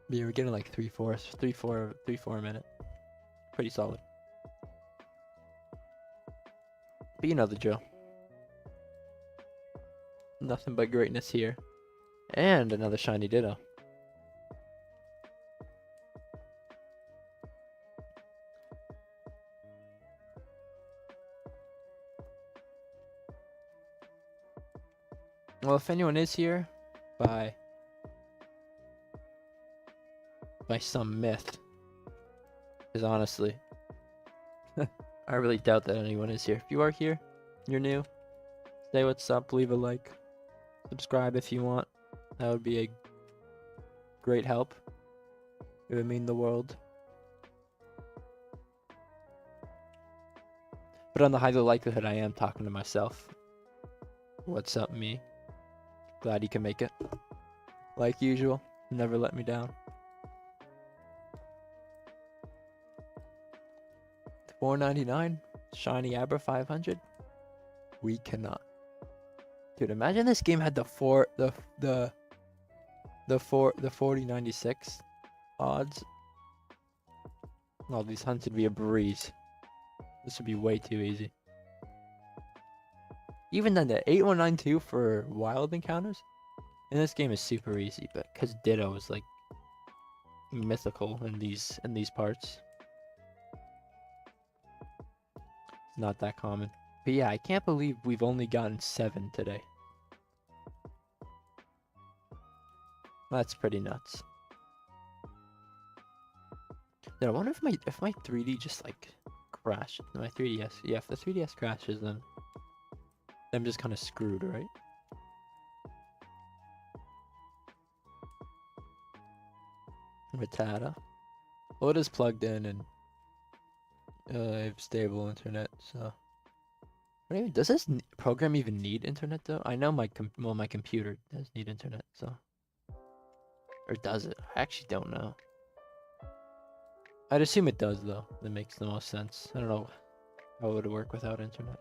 But yeah, we're getting like 3, 4 a minute. Pretty solid. But you know the drill. Nothing but greatness here. And another shiny Ditto. Well, if anyone is here, by some myth, because honestly, I really doubt that anyone is here. If you are here, you're new, say what's up, leave a like, subscribe if you want. That would be a great help. It would mean the world. But on the high likelihood, I am talking to myself. What's up, me? Glad you can make it. Like usual, never let me down. $4.99, shiny Abra 500. We cannot. Dude, imagine this game had the 4096 odds. All these hunts would be a breeze. This would be way too easy. Even then, the 8192 for wild encounters in this game is super easy, but because Ditto is like mythical in these parts, it's not that common. But yeah, I can't believe we've only gotten 7 today. That's pretty nuts. Dude, I wonder if my 3D just like crashed. My 3DS. Yeah, if the 3DS crashes, then I'm just kind of screwed, right? Rattata. Well, it is plugged in and I have stable internet, so. Does this program even need internet though? I know my computer does need internet, so. Or does it? I actually don't know. I'd assume it does though. That makes the most sense. I don't know how it would work without internet.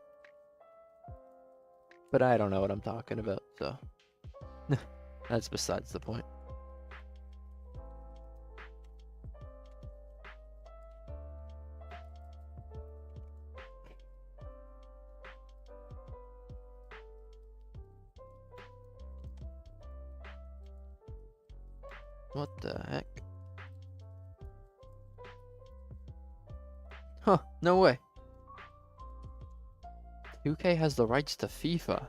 But I don't know what I'm talking about, so. That's besides the point. What the heck? Huh, no way. 2K has the rights to FIFA.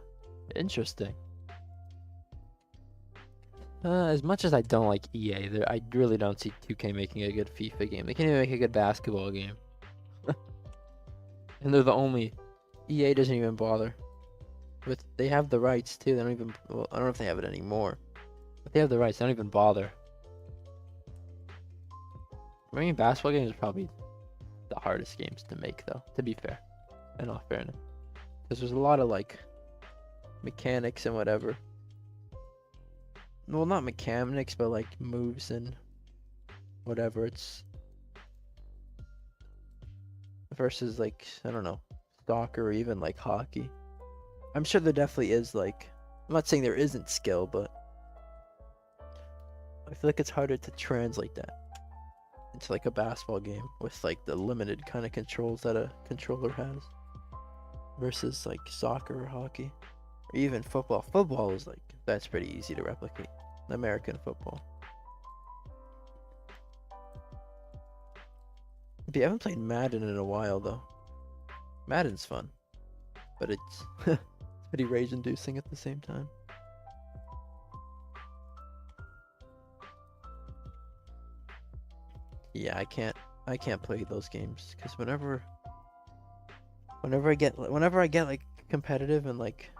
Interesting. As much as I don't like EA, I really don't see 2K making a good FIFA game. They can't even make a good basketball game. And they're the only. EA doesn't even bother. But they have the rights too. They don't even. Well, I don't know if they have it anymore. But they have the rights. They don't even bother. I mean, basketball games are probably the hardest games to make, though, to be fair. In all fairness. Because there's a lot of, like, mechanics and whatever. Well, not mechanics, but, like, moves and whatever. It's versus, like, I don't know, soccer or even, like, hockey. I'm sure there definitely is, like, I'm not saying there isn't skill, but I feel like it's harder to translate that into, like, a basketball game with, like, the limited kind of controls that a controller has versus, like, soccer or hockey or even football. Football is, like, that's pretty easy to replicate. American football. But you haven't played Madden in a while, though. Madden's fun, but it's pretty rage-inducing at the same time. Yeah, I can't play those games because whenever I get like competitive in like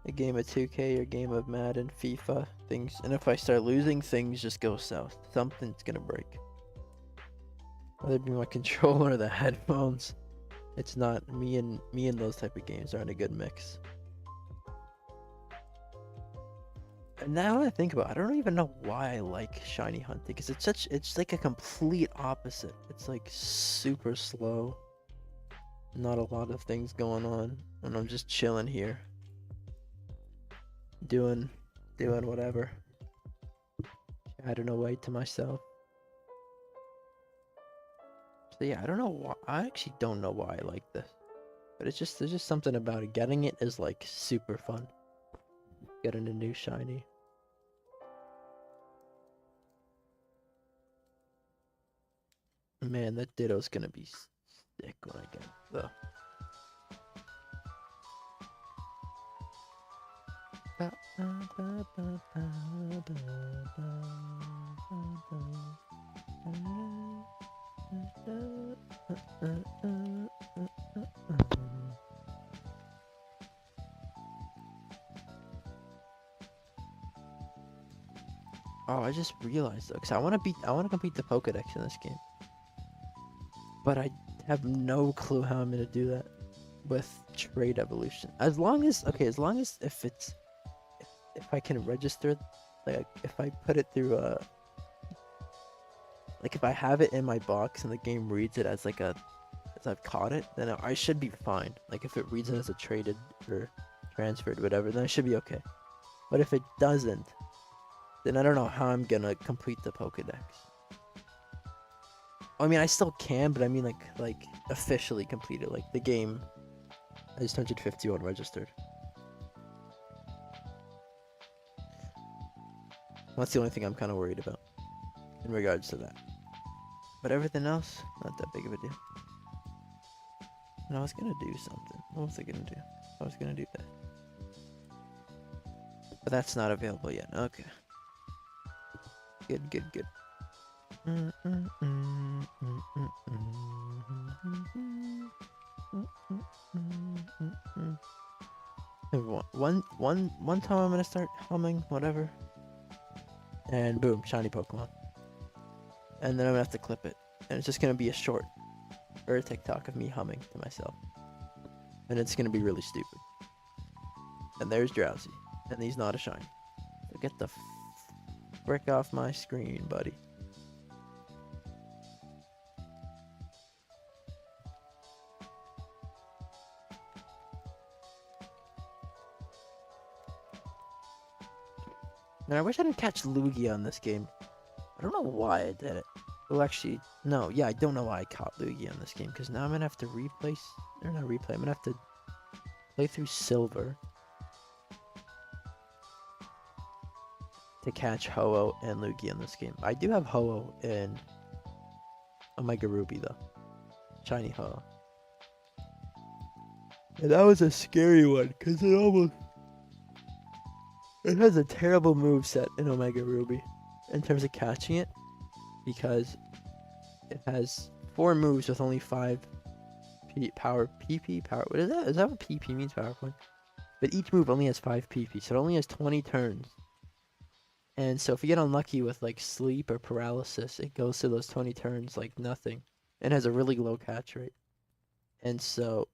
a game of 2K or game of Madden, FIFA, things, and if I start losing, things just go south. Something's gonna break. Whether it be my controller or the headphones, it's not me and those type of games aren't a good mix. And now that I think about it, I don't even know why I like shiny hunting because it's like a complete opposite. It's like super slow. Not a lot of things going on, and I'm just chilling here. Doing whatever. Chatting away to myself. So yeah, I don't know why. I actually don't know why I like this, but there's just something about it. Getting it is like super fun. Getting a new shiny. Man, that Ditto's gonna be sick when I get it, though. Oh, I just realized though, because I want to complete the Pokédex in this game, but I have no clue how I'm gonna do that with trade evolution. As long as if I can register, like if I put it through like if I have it in my box and the game reads it as like as I've caught it, then I should be fine. Like if it reads it as a traded or transferred, whatever, then I should be okay. But if it doesn't, then I don't know how I'm gonna complete the Pokédex. I mean, I still can, but I mean like officially complete it. Like the game has 151 registered. That's the only thing I'm kind of worried about in regards to that. But everything else, not that big of a deal. And I was gonna do something. What was I gonna do? I was gonna do that. But that's not available yet. Okay. Good. One time I'm gonna start humming, whatever. And boom, shiny Pokemon. And then I'm gonna have to clip it. And it's just gonna be a short or a TikTok of me humming to myself. And it's gonna be really stupid. And there's Drowsy. And he's not a shiny. So get the frick off my screen, buddy. And I wish I didn't catch Lugia on this game. I don't know why I did it. Well, actually, no. Yeah, I don't know why I caught Lugia on this game. Because now I'm going to have to replace... Or not replay. I'm going to have to play through Silver to catch Ho-Oh and Lugia in this game. I do have Ho-Oh in Omega Ruby, though. Shiny Ho-Oh. And that was a scary one, because it has a terrible move set in Omega Ruby in terms of catching it, because it has 4 moves with only 5 power PP power. What is that? Is that what PP means? PowerPoint. But each move only has 5 PP, so it only has 20 turns. And so if you get unlucky with like sleep or paralysis, it goes to those 20 turns like nothing, and has a really low catch rate. And so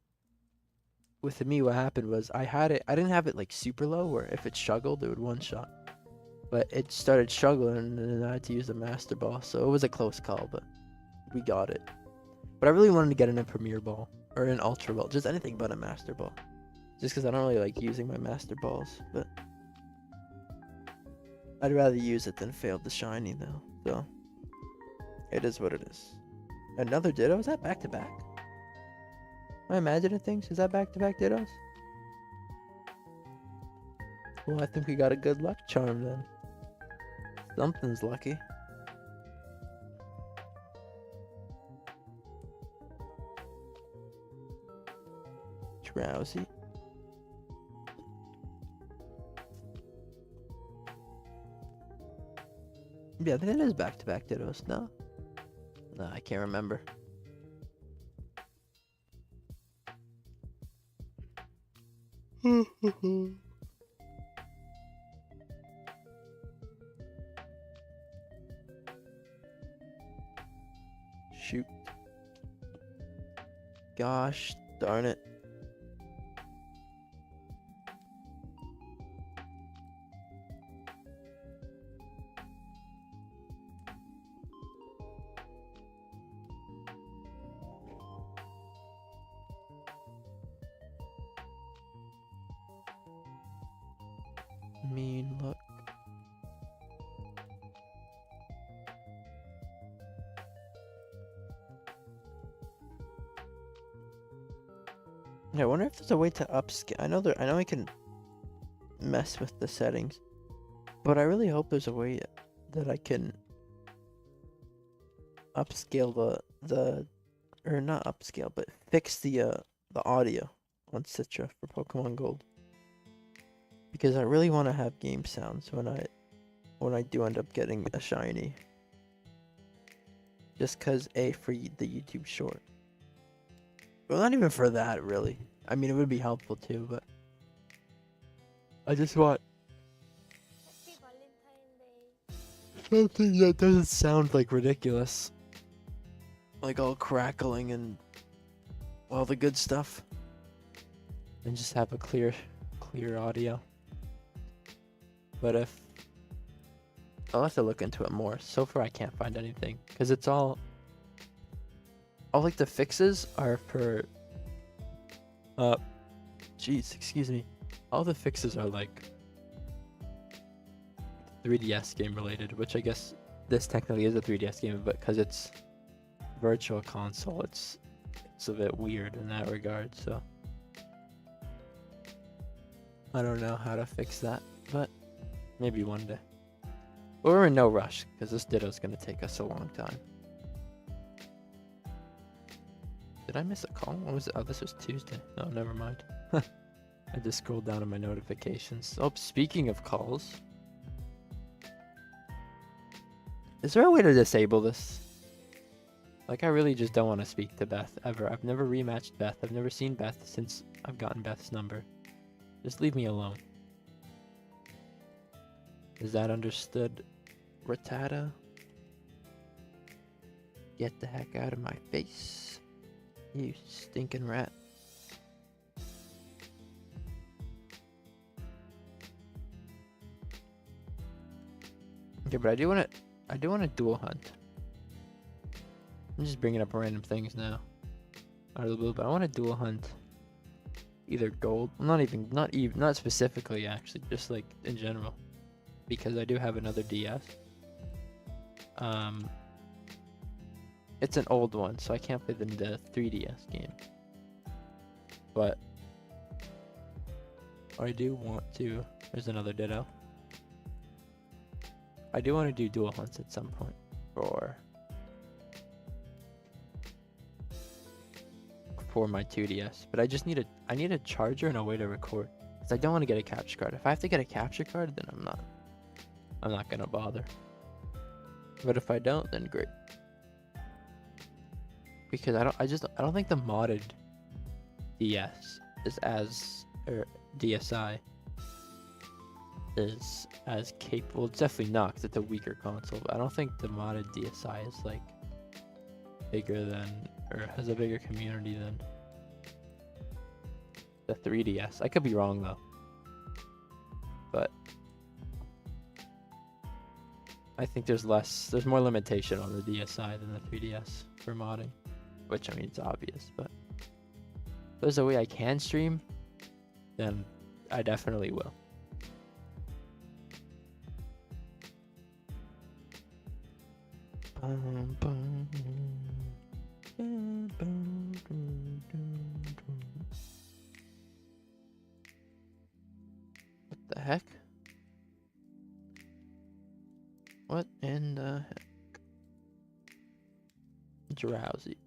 with me, what happened was I didn't have it like super low where if it struggled, it would one shot. But it started struggling, and then I had to use the Master Ball, so it was a close call, but we got it. But I really wanted to get in a Premier Ball or an Ultra Ball, just anything but a Master Ball, just because I don't really like using my Master Balls. But I'd rather use it than fail the shiny though. So it is what it is. Another Ditto? Is that back to back? Am I imagining things? Is that back to back Dittos? Well, I think we got a good luck charm then. Something's lucky. Drowsy. Yeah, I think it is back-to-back Dittos. No? No, I can't remember. Shoot. Gosh darn it. Mean look. Yeah, I wonder if there's a way to upscale. I know I can mess with the settings, but I really hope there's a way that I can upscale or not upscale, but fix the audio on Citra for Pokemon Gold. Because I really want to have game sounds when I do end up getting a shiny. Just cause for the YouTube short. Well, not even for that really. I mean, it would be helpful too, but I just want something that doesn't sound like ridiculous, like all crackling and all the good stuff, and just have a clear audio. But I'll have to look into it more. So far I can't find anything, because it's all like the fixes are for excuse me. All the fixes are like 3DS game related, which I guess this technically is a 3DS game, but because it's virtual console, it's a bit weird in that regard. So I don't know how to fix that, but maybe one day. But we're in no rush, because this Ditto's gonna take us a long time. Did I miss a call? What was it? Oh, this was Tuesday. Oh, never mind. I just scrolled down on my notifications. Oh, speaking of calls. Is there a way to disable this? Like, I really just don't want to speak to Beth, ever. I've never rematched Beth. I've never seen Beth since I've gotten Beth's number. Just leave me alone. Is that understood, Rattata? Get the heck out of my face, you stinking rat. Okay, but I do want to dual hunt. I'm just bringing up random things now, out of the blue. But I want to dual hunt either gold, not specifically actually, just like in general, because I do have another DS. It's an old one, so I can't play the 3DS game. But I do want to. There's another Ditto. I do want to do dual hunts at some point for my 2DS, but I just need a charger and a way to record. Cause I don't want to get a capture card. If I have to get a capture card, then I'm not gonna bother. But if I don't, then great. Because I don't think the modded DS is or DSi is as capable. It's definitely not, because it's a weaker console, but I don't think the modded DSi is like bigger than, or has a bigger community than the 3DS. I could be wrong though, but I think there's more limitation on the DSi than the 3DS for modding, which I mean it's obvious, but if there's a way I can stream, then I definitely will. What the heck? What in the heck? Drowsy.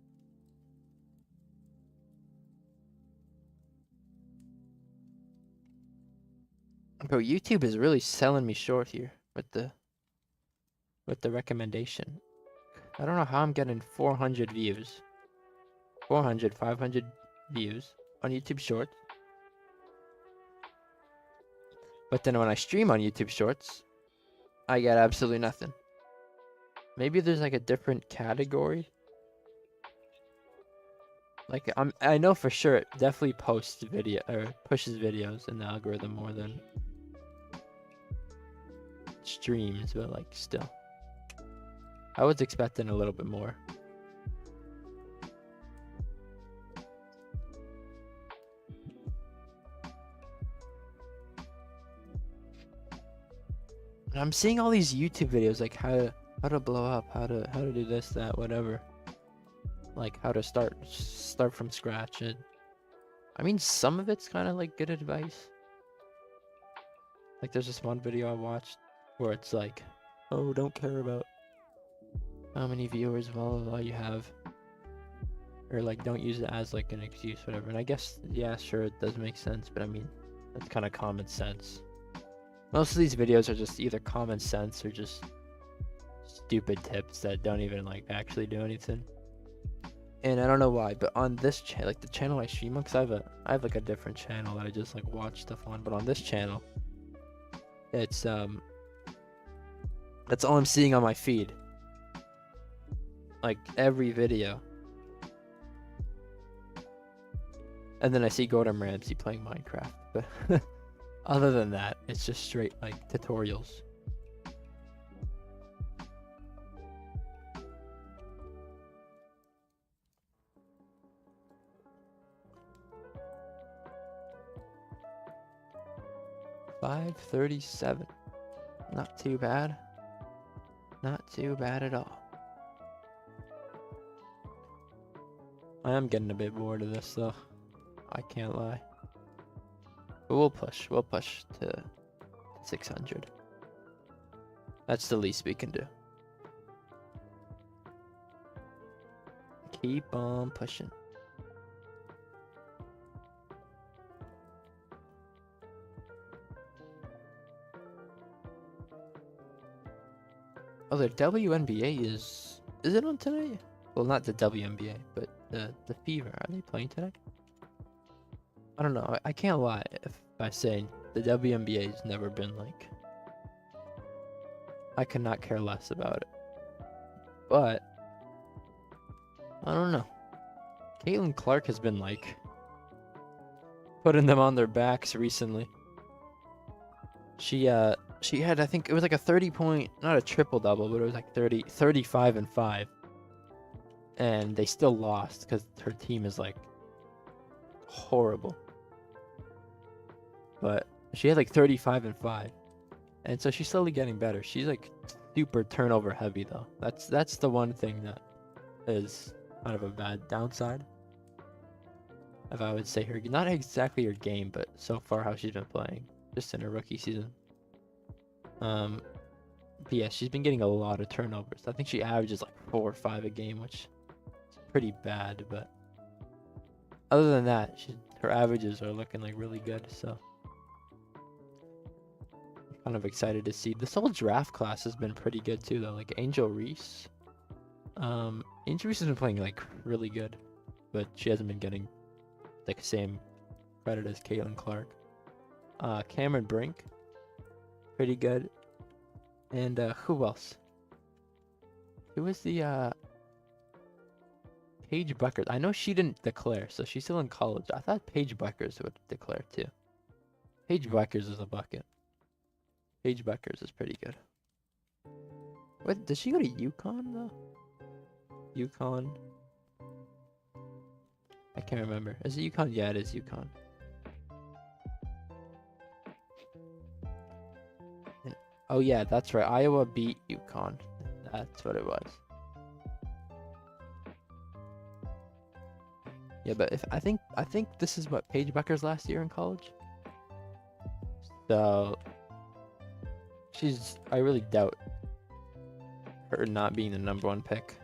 Bro, YouTube is really selling me short here with the recommendation. I don't know how I'm getting 400 views. 400, 500 views on YouTube Shorts. But then when I stream on YouTube Shorts, I get absolutely nothing. Maybe there's like a different category. Like I know for sure it definitely posts video or pushes videos in the algorithm more than streams, but like still. I was expecting a little bit more. And I'm seeing all these YouTube videos like how to blow up, how to do this, that, whatever. Like how to start from scratch. And I mean, some of it's kind of like good advice. Like there's this one video I watched where it's like, oh, don't care about how many viewers, blah, blah, blah, you have. Or like, don't use it as like an excuse, whatever. And I guess, yeah, sure, it does make sense. But I mean, that's kind of common sense. Most of these videos are just either common sense or just stupid tips that don't even like actually do anything. And I don't know why, but on this channel, like the channel I stream on, because I have like a different channel that I just like watch stuff on. But on this channel, it's that's all I'm seeing on my feed. Like every video. And then I see Gordon Ramsay playing Minecraft. But other than that, it's just straight like tutorials. $5.37. Not too bad. Not too bad at all. I am getting a bit bored of this though. I can't lie. But we'll push to 600. That's the least we can do. Keep on pushing. Oh, the WNBA is it on tonight? Well, not the WNBA, but the Fever. Are they playing today? I don't know. I can't lie by saying the WNBA has never been like. I could not care less about it. But I don't know. Caitlin Clark has been like putting them on their backs recently. She had, I think it was like a 30-point, not a triple double, but it was like 35 and 5. And they still lost because her team is like horrible. But she had like 35 and 5. And so she's slowly getting better. She's like super turnover heavy though. That's the one thing that is kind of a bad downside. If I would say her, not exactly her game, but so far how she's been playing, just in her rookie season. But yeah, she's been getting a lot of turnovers. I think she averages like 4 or 5 a game, which is pretty bad, but Other than that, her averages are looking like really good. So I'm kind of excited to see. This whole draft class has been pretty good too, though. Like Angel Reese. Angel Reese has been playing like really good, but she hasn't been getting like the same credit as Caitlin Clark. Cameron Brink, pretty good. And who else? Who was the Paige Buckers? I know she didn't declare, so she's still in college. I thought Paige Buckers would declare too. Paige Buckers is a bucket. Paige Buckers is pretty good. What, did she go to UConn though? UConn. I can't remember. Is it UConn? Yeah, it is UConn. Oh yeah, that's right. Iowa beat UConn. That's what it was. Yeah, but if I think this is what Paige Bucker's last year in college. So I really doubt her not being the #1 pick.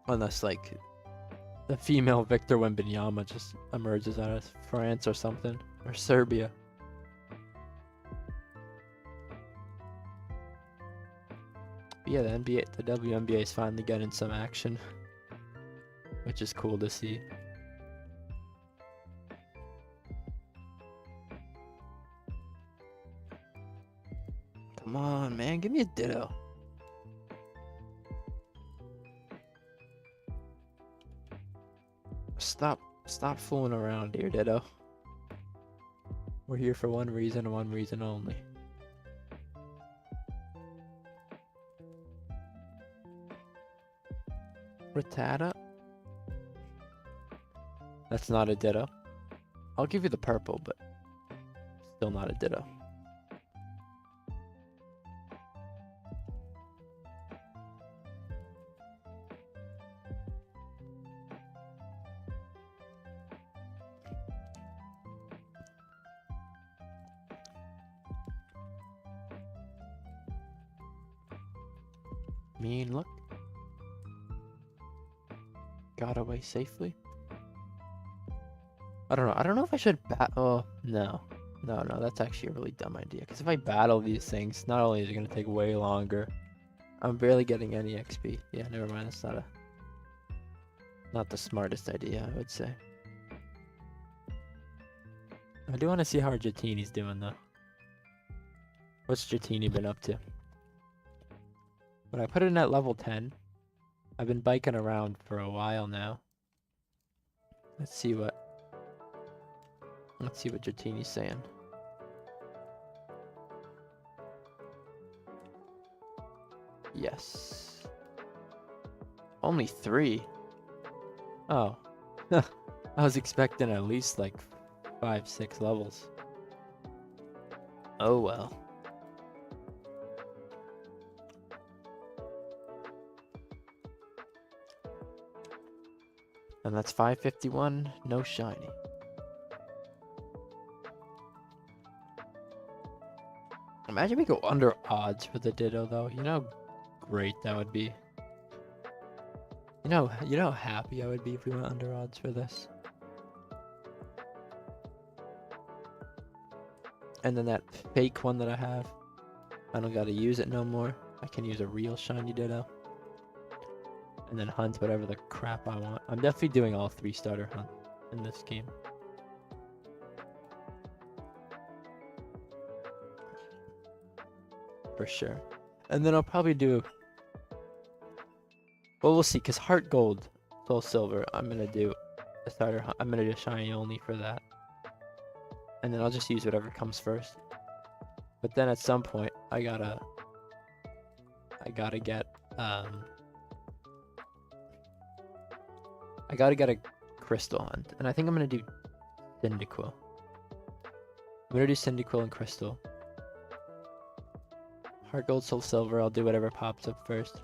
Unless like the female Victor Wembanyama just emerges out of France or something, or Serbia. But yeah, the WNBA is finally getting some action, which is cool to see. Come on, man, give me a Ditto. Stop fooling around here, Ditto. We're here for one reason and one reason only. Rattata? That's not a Ditto. I'll give you the purple, but still not a Ditto. Mean look. Got away safely. I don't know. I don't know if I should oh, no. No, that's actually a really dumb idea. Because if I battle these things, not only is it going to take way longer, I'm barely getting any XP. Yeah, never mind. That's not the smartest idea, I would say. I do want to see how Jatini's doing, though. What's Jatini been up to? When I put it in at level 10, I've been biking around for a while now. Let's see what Jatini's saying. Yes. Only 3. Oh. I was expecting at least like 5-6 levels. Oh well. And that's 551, no shiny. Imagine we go under odds for the Ditto though. You know how great that would be. You know how happy I would be if we went under odds for this. And then that fake one that I have, I don't gotta use it no more. I can use a real shiny Ditto. And then hunt whatever the crap I want. I'm definitely doing all 3 starter hunt in this game. For sure. And then I'll probably do... Well, we'll see, because Heart Gold, Soul Silver, I'm going to do a starter hunt. I'm going to do shiny only for that. And then I'll just use whatever comes first. But then at some point, I gotta get a crystal hunt, and I think I'm gonna do Cyndaquil. I'm gonna do Cyndaquil and crystal. Heart Gold, Soul Silver. I'll do whatever pops up first,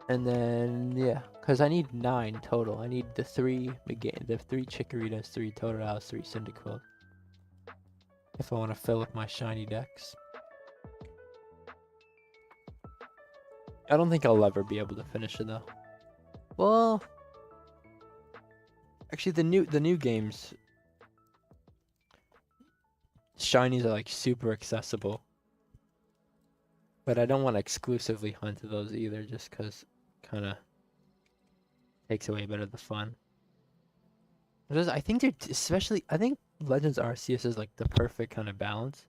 and then yeah, because I need 9 total. I need the 3 Chikorritas, 3 Totodiles, 3 Cyndaquil. If I want to fill up my shiny decks. I don't think I'll ever be able to finish it though. Well, actually, the new games, shinies are like super accessible, but I don't want to exclusively hunt those either, just because kind of takes away a bit of the fun. I think especially I think Legends Arceus is like the perfect kind of balance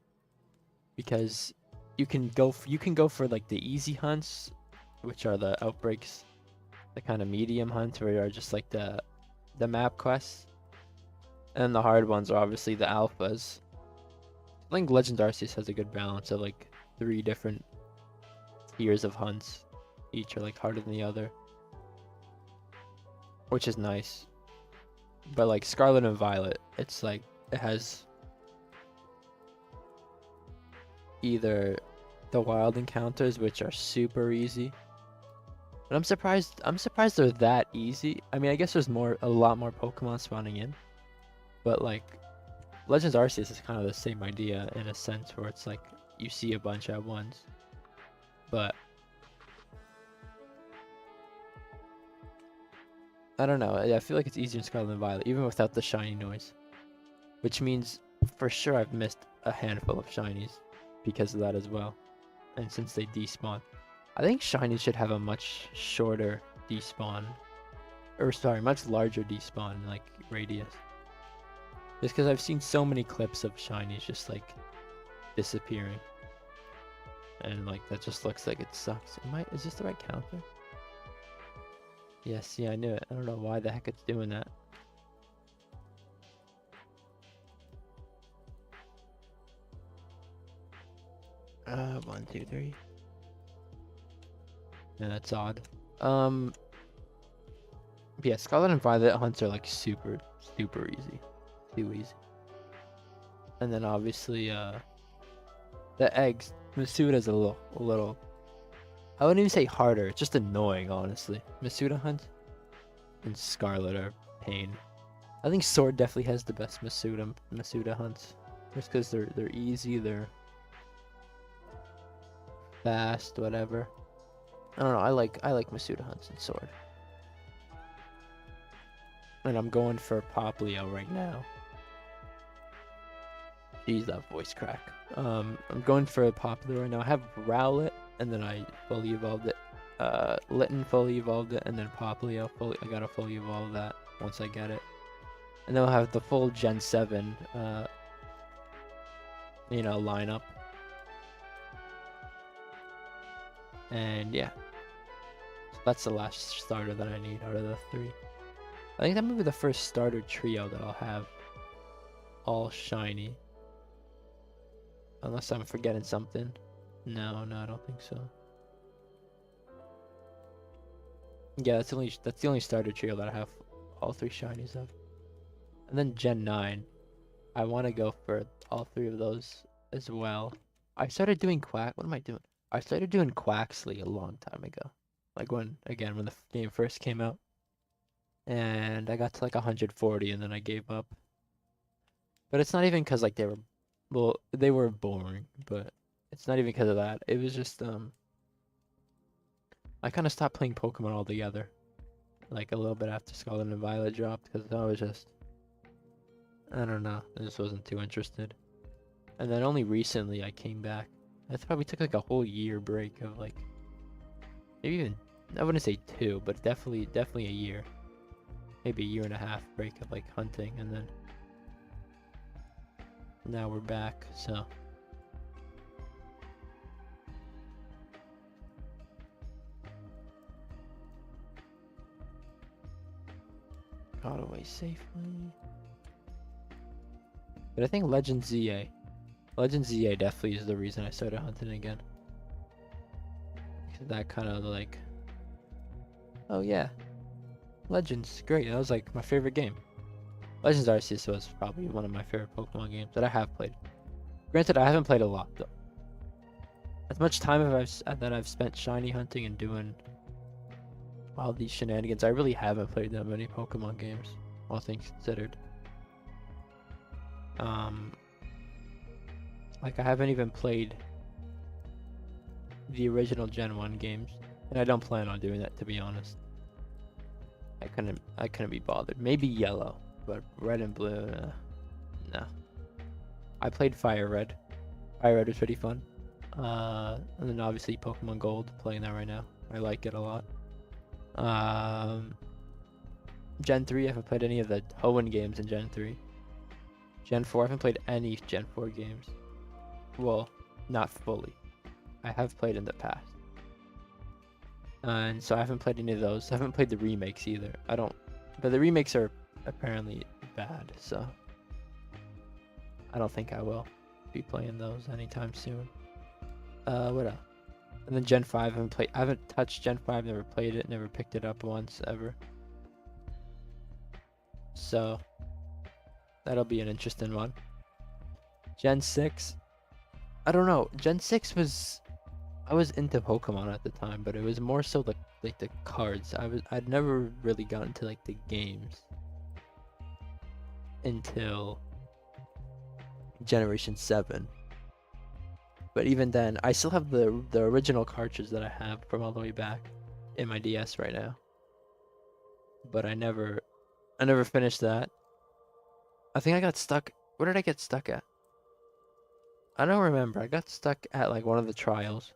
because you can go for like the easy hunts, which are the outbreaks, the kind of medium hunts where are just like the map quests, and the hard ones are obviously the alphas. I think Legend Arceus has a good balance of like 3 different tiers of hunts. Each are like harder than the other, which is nice. But like Scarlet and Violet, it's like it has either the wild encounters, which are super easy. But I'm surprised they're that easy. I mean, I guess there's a lot more Pokemon spawning in. But like Legends Arceus is kind of the same idea in a sense where it's like you see a bunch at once. But I don't know. I feel like it's easier in Scarlet and Violet, even without the shiny noise. Which means for sure I've missed a handful of shinies because of that as well. And since they despawn. I think shinies should have a much shorter despawn. Or sorry, much larger despawn like radius. Just because I've seen so many clips of shinies just like disappearing. And like that just looks like it sucks. Is this the right counter? Yes, yeah, I knew it. I don't know why the heck it's doing that. One, two, three. Yeah, that's odd. Yeah, Scarlet and Violet hunts are like super easy. Too easy. And then obviously, the eggs. Masuda's a little. I wouldn't even say harder. It's just annoying, honestly. Masuda hunt and Scarlet are pain. I think Sword definitely has the best Masuda hunts, just because they're easy, they're fast, whatever. I don't know. I like Masuda hunts and Sword. And I'm going for Poplio right now. Jeez, that voice crack. I'm going for Poplio right now. I have Rowlet, and then I fully evolved it. Litten fully evolved it, and then Poplio I gotta fully evolve that once I get it. And then I'll have the full Gen 7, lineup. And yeah. So that's the last starter that I need out of the 3. I think that might be the first starter trio that I'll have all shiny. Unless I'm forgetting something. No, I don't think so. Yeah, that's the only starter trio that I have all 3 shinies of. And then Gen 9. I want to go for all 3 of those as well. I started doing what am I doing? I started doing Quaxley a long time ago. Like when the game first came out. And I got to like 140 and then I gave up. But it's not even because like they were boring, but it's not even because of that. It was just I kind of stopped playing Pokemon altogether. Like a little bit after Scarlet and Violet dropped, because I was just, I don't know, I just wasn't too interested. And then only recently I came back. I probably took like a whole year break of like, maybe even, I wouldn't say 2, but definitely a year. Maybe a year and a half break of like hunting, and then now we're back, so. Got away safely. But I think Legend ZA definitely is the reason I started hunting again. That kind of like, oh yeah, Legends, great. That was like my favorite game. Legends Arceus was probably one of my favorite Pokemon games that I have played. Granted, I haven't played a lot though. As much time that I've spent shiny hunting and doing all these shenanigans, I really haven't played that many Pokemon games, all things considered. Like I haven't even played the original Gen 1 games. And I don't plan on doing that, to be honest. I couldn't be bothered. Maybe yellow, but red and blue, no. I played Fire Red. Fire Red was pretty fun. And then obviously Pokemon Gold, playing that right now. I like it a lot. Gen 3, I haven't played any of the Hoenn games in Gen 3. Gen 4, I haven't played any Gen 4 games. Well, not fully. I have played in the past. And so I haven't played any of those. I haven't played the remakes either. But the remakes are apparently bad, so I don't think I will be playing those anytime soon. What else? And then Gen 5, I haven't touched Gen 5, never played it, never picked it up once, ever. So that'll be an interesting one. Gen 6, I don't know. Gen 6 I was into Pokemon at the time, but it was more so like the cards. I'd never really gotten to like the games until Generation 7. But even then, I still have the original cartridge that I have from all the way back in my DS right now. But I never finished that. I think I got stuck. Where did I get stuck at? I don't remember. I got stuck at like one of the trials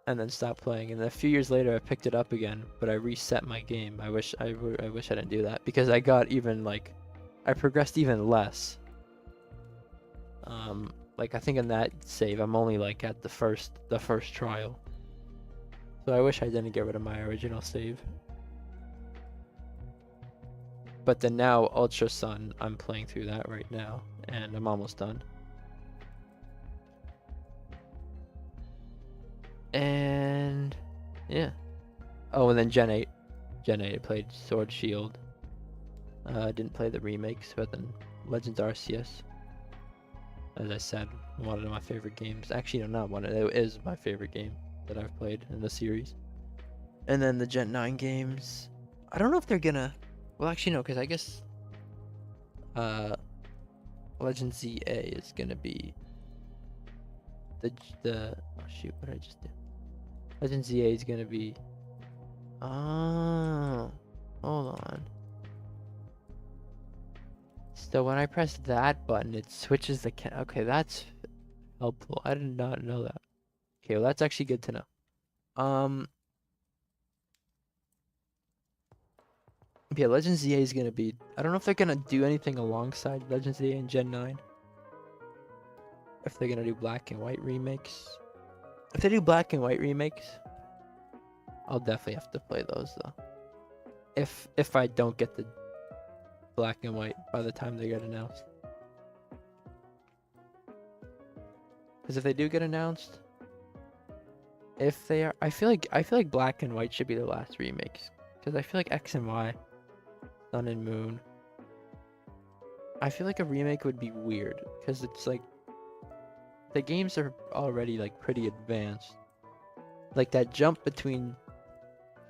and then stopped playing. And a few years later, I picked it up again, but I reset my game. I wish I didn't do that, because I got even like, I progressed even less. Like I think in that save, I'm only like at the first trial. So I wish I didn't get rid of my original save. But then now Ultra Sun, I'm playing through that right now, and I'm almost done. And yeah. Oh, and then Gen 8. I played Sword Shield. Didn't play the remakes, but then Legends Arceus. As I said, one of my favorite games. Actually, no, not one. It is my favorite game that I've played in the series. And then the Gen 9 games. I don't know if they're gonna... Well, actually, no, because I guess... Legend ZA is gonna be... Oh, shoot, what did I just do? Legend ZA is gonna be... Oh... Hold on. So when I press that button, it switches the okay, that's helpful. I did not know that. Okay, well that's actually good to know. Yeah, Legends ZA is gonna be... I don't know if they're gonna do anything alongside Legends ZA and Gen 9. If they're gonna do black and white remakes. If they do black and white remakes, I'll definitely have to play those though. If I don't get the black and white by the time they get announced. Because if they do get announced, if they are, I feel like black and white should be the last remakes. Because I feel like X and Y, Sun and Moon, I feel like a remake would be weird. Because it's like, the games are already like pretty advanced. Like that jump between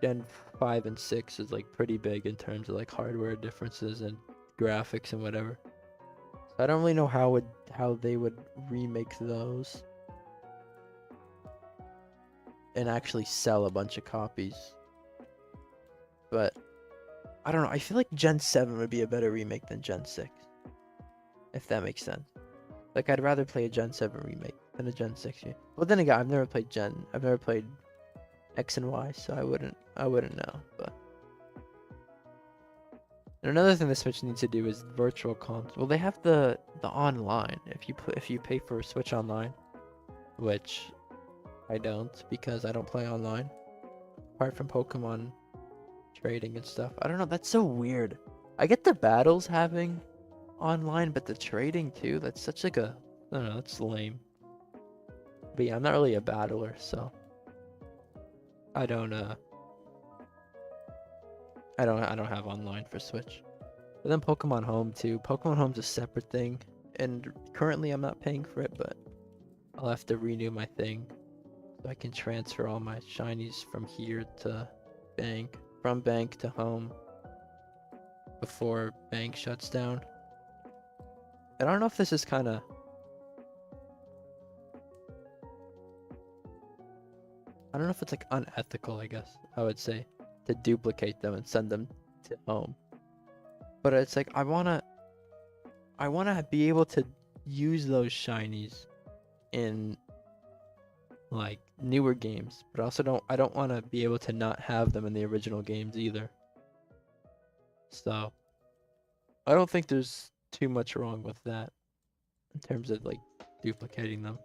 Gen 5 and 6 is like pretty big in terms of like hardware differences and graphics and whatever. So I don't really know how they would remake those and actually sell a bunch of copies. But I don't know. I feel like Gen 7 would be a better remake than Gen 6, if that makes sense. Like I'd rather play a Gen 7 remake than a Gen 6 remake. Well, then again, I've never played X and Y, so I wouldn't know. But and another thing the Switch needs to do is virtual console. Well, they have the online. If you pay for Switch Online, which I don't, because I don't play online apart from Pokemon trading and stuff. I don't know. That's so weird. I get the battles having online, but the trading too. That's such like a... I don't know. That's lame. But yeah, I'm not really a battler, so I don't have online for Switch. But then Pokemon Home too. Pokemon Home's a separate thing, and currently I'm not paying for it, but I'll have to renew my thing so I can transfer all my shinies from here to bank, from bank to home before bank shuts down. And I don't know if this is kind of... I don't know if it's like unethical, I guess I would say, to duplicate them and send them to home. But it's like I wanna be able to use those shinies in like newer games, but I don't want to be able to not have them in the original games either. So I don't think there's too much wrong with that in terms of like duplicating them.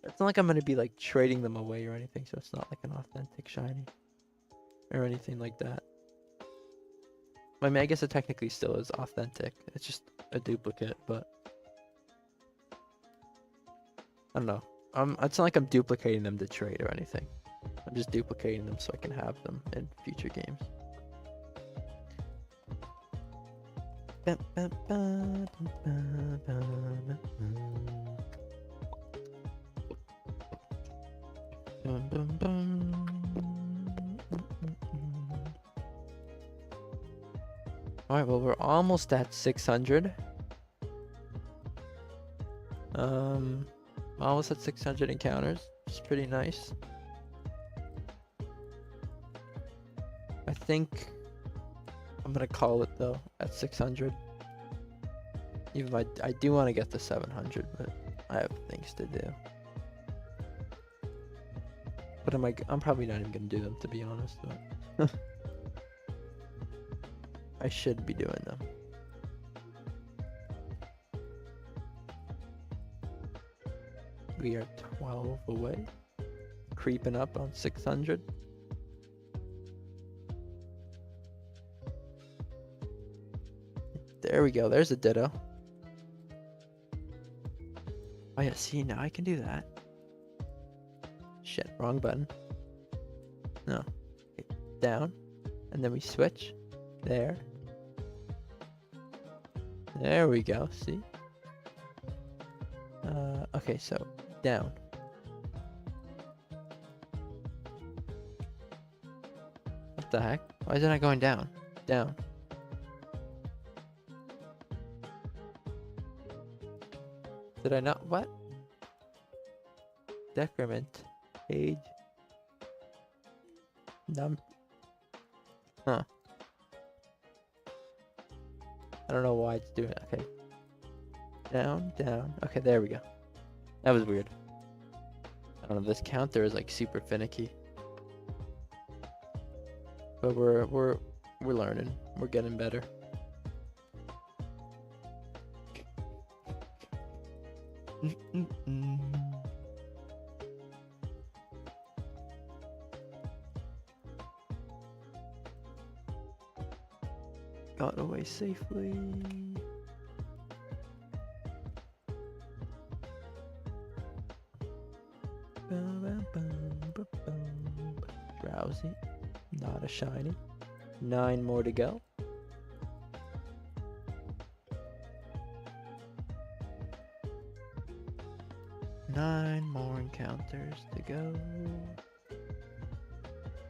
It's not like I'm gonna be like trading them away or anything, so it's not like an authentic shiny or anything like that. I mean, I guess it technically still is authentic. It's just a duplicate, but I don't know. It's not like I'm duplicating them to trade or anything. I'm just duplicating them so I can have them in future games. Alright, well, we're almost at 600. Almost at 600 encounters, which is pretty nice. I think I'm gonna call it though at 600. Even though I do want to get to 700, but I have things to do. But I'm probably not even gonna do them, to be honest. But I should be doing them. We are 12 away, creeping up on 600. There we go. There's a Ditto. Oh yeah, see, now I can do that. Shit, wrong button. No. Okay, down. And then we switch. There. There we go, see? Okay, so down. What the heck? Why is it not going down? Down. Did I not? What? Decrement. Page. Num. Huh. I don't know why it's doing it. Okay. Down, down. Okay, there we go. That was weird. I don't know. This counter is like super finicky. But we're learning. We're getting better. Got away safely. Drowsy. Not a shiny. 9 more to go. Nine more encounters to go.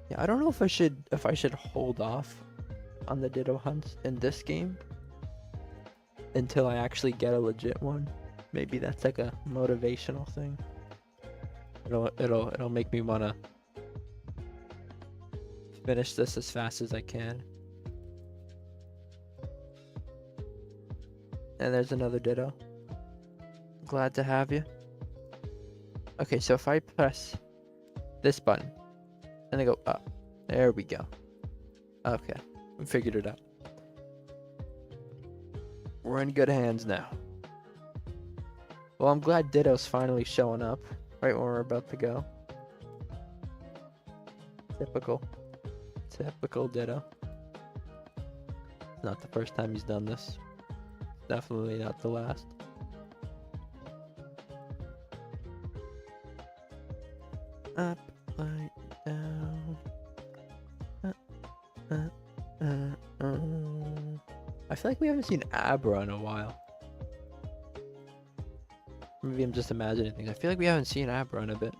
Yeah, I don't know if I should hold off on the Ditto hunts in this game until I actually get a legit one. Maybe that's like a motivational thing. It'll make me wanna finish this as fast as I can. And there's another Ditto. Glad to have you. Okay, so if I press this button and I go up, there we go. Okay, we figured it out. We're in good hands now. Well, I'm glad Ditto's finally showing up right when we're about to go. Typical Ditto. It's not the first time he's done this. Definitely not the last. Up, right, down. I feel like we haven't seen Abra in a while. Maybe I'm just imagining things. I feel like we haven't seen Abra in a bit.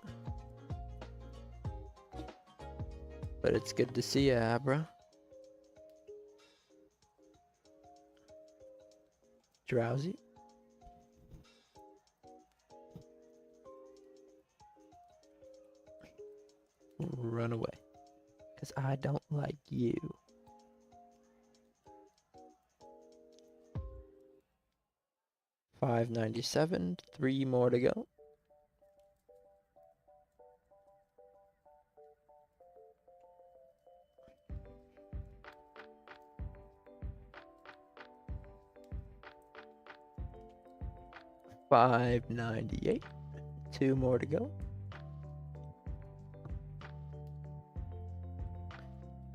But it's good to see you, Abra. Drowsy. run away. Because I don't like you. $5.97, 3 more to go. $5.98, 2 more to go.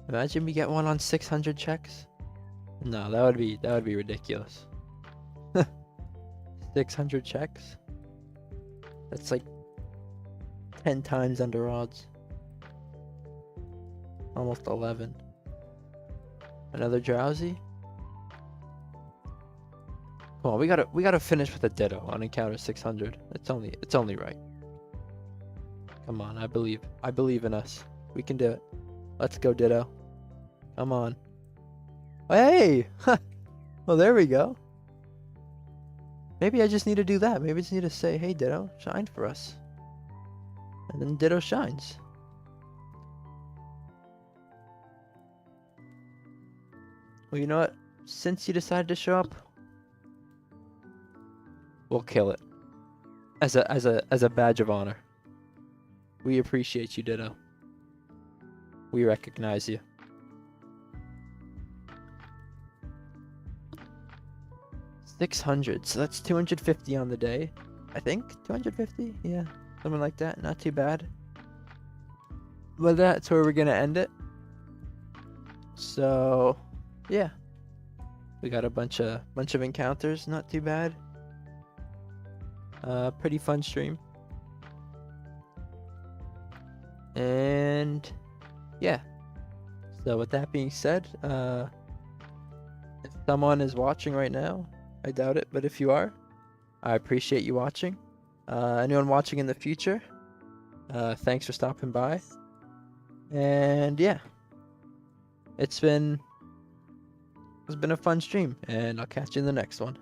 Imagine we get one on 600 checks. No, that would be ridiculous. 600 checks. That's like 10 times under odds. Almost 11. Another drowsy. Come on, we gotta finish with a Ditto on encounter 600. It's only right. Come on, I believe in us. We can do it. Let's go, Ditto. Come on. Hey! Well, there we go. Maybe I just need to do that. Maybe I just need to say, hey, Ditto, shine for us. And then Ditto shines. Well, you know what? Since you decided to show up, we'll kill it. As a badge of honor. We appreciate you, Ditto. We recognize you. $600, so that's 250 on the day. I think 250, yeah, something like that. Not too bad. But that's where we're gonna end it. So, yeah, we got a bunch of encounters. Not too bad. Pretty fun stream. And yeah. So with that being said, if someone is watching right now, I doubt it, but if you are, I appreciate you watching. Anyone watching in the future, thanks for stopping by. And yeah, it's been a fun stream, and I'll catch you in the next one.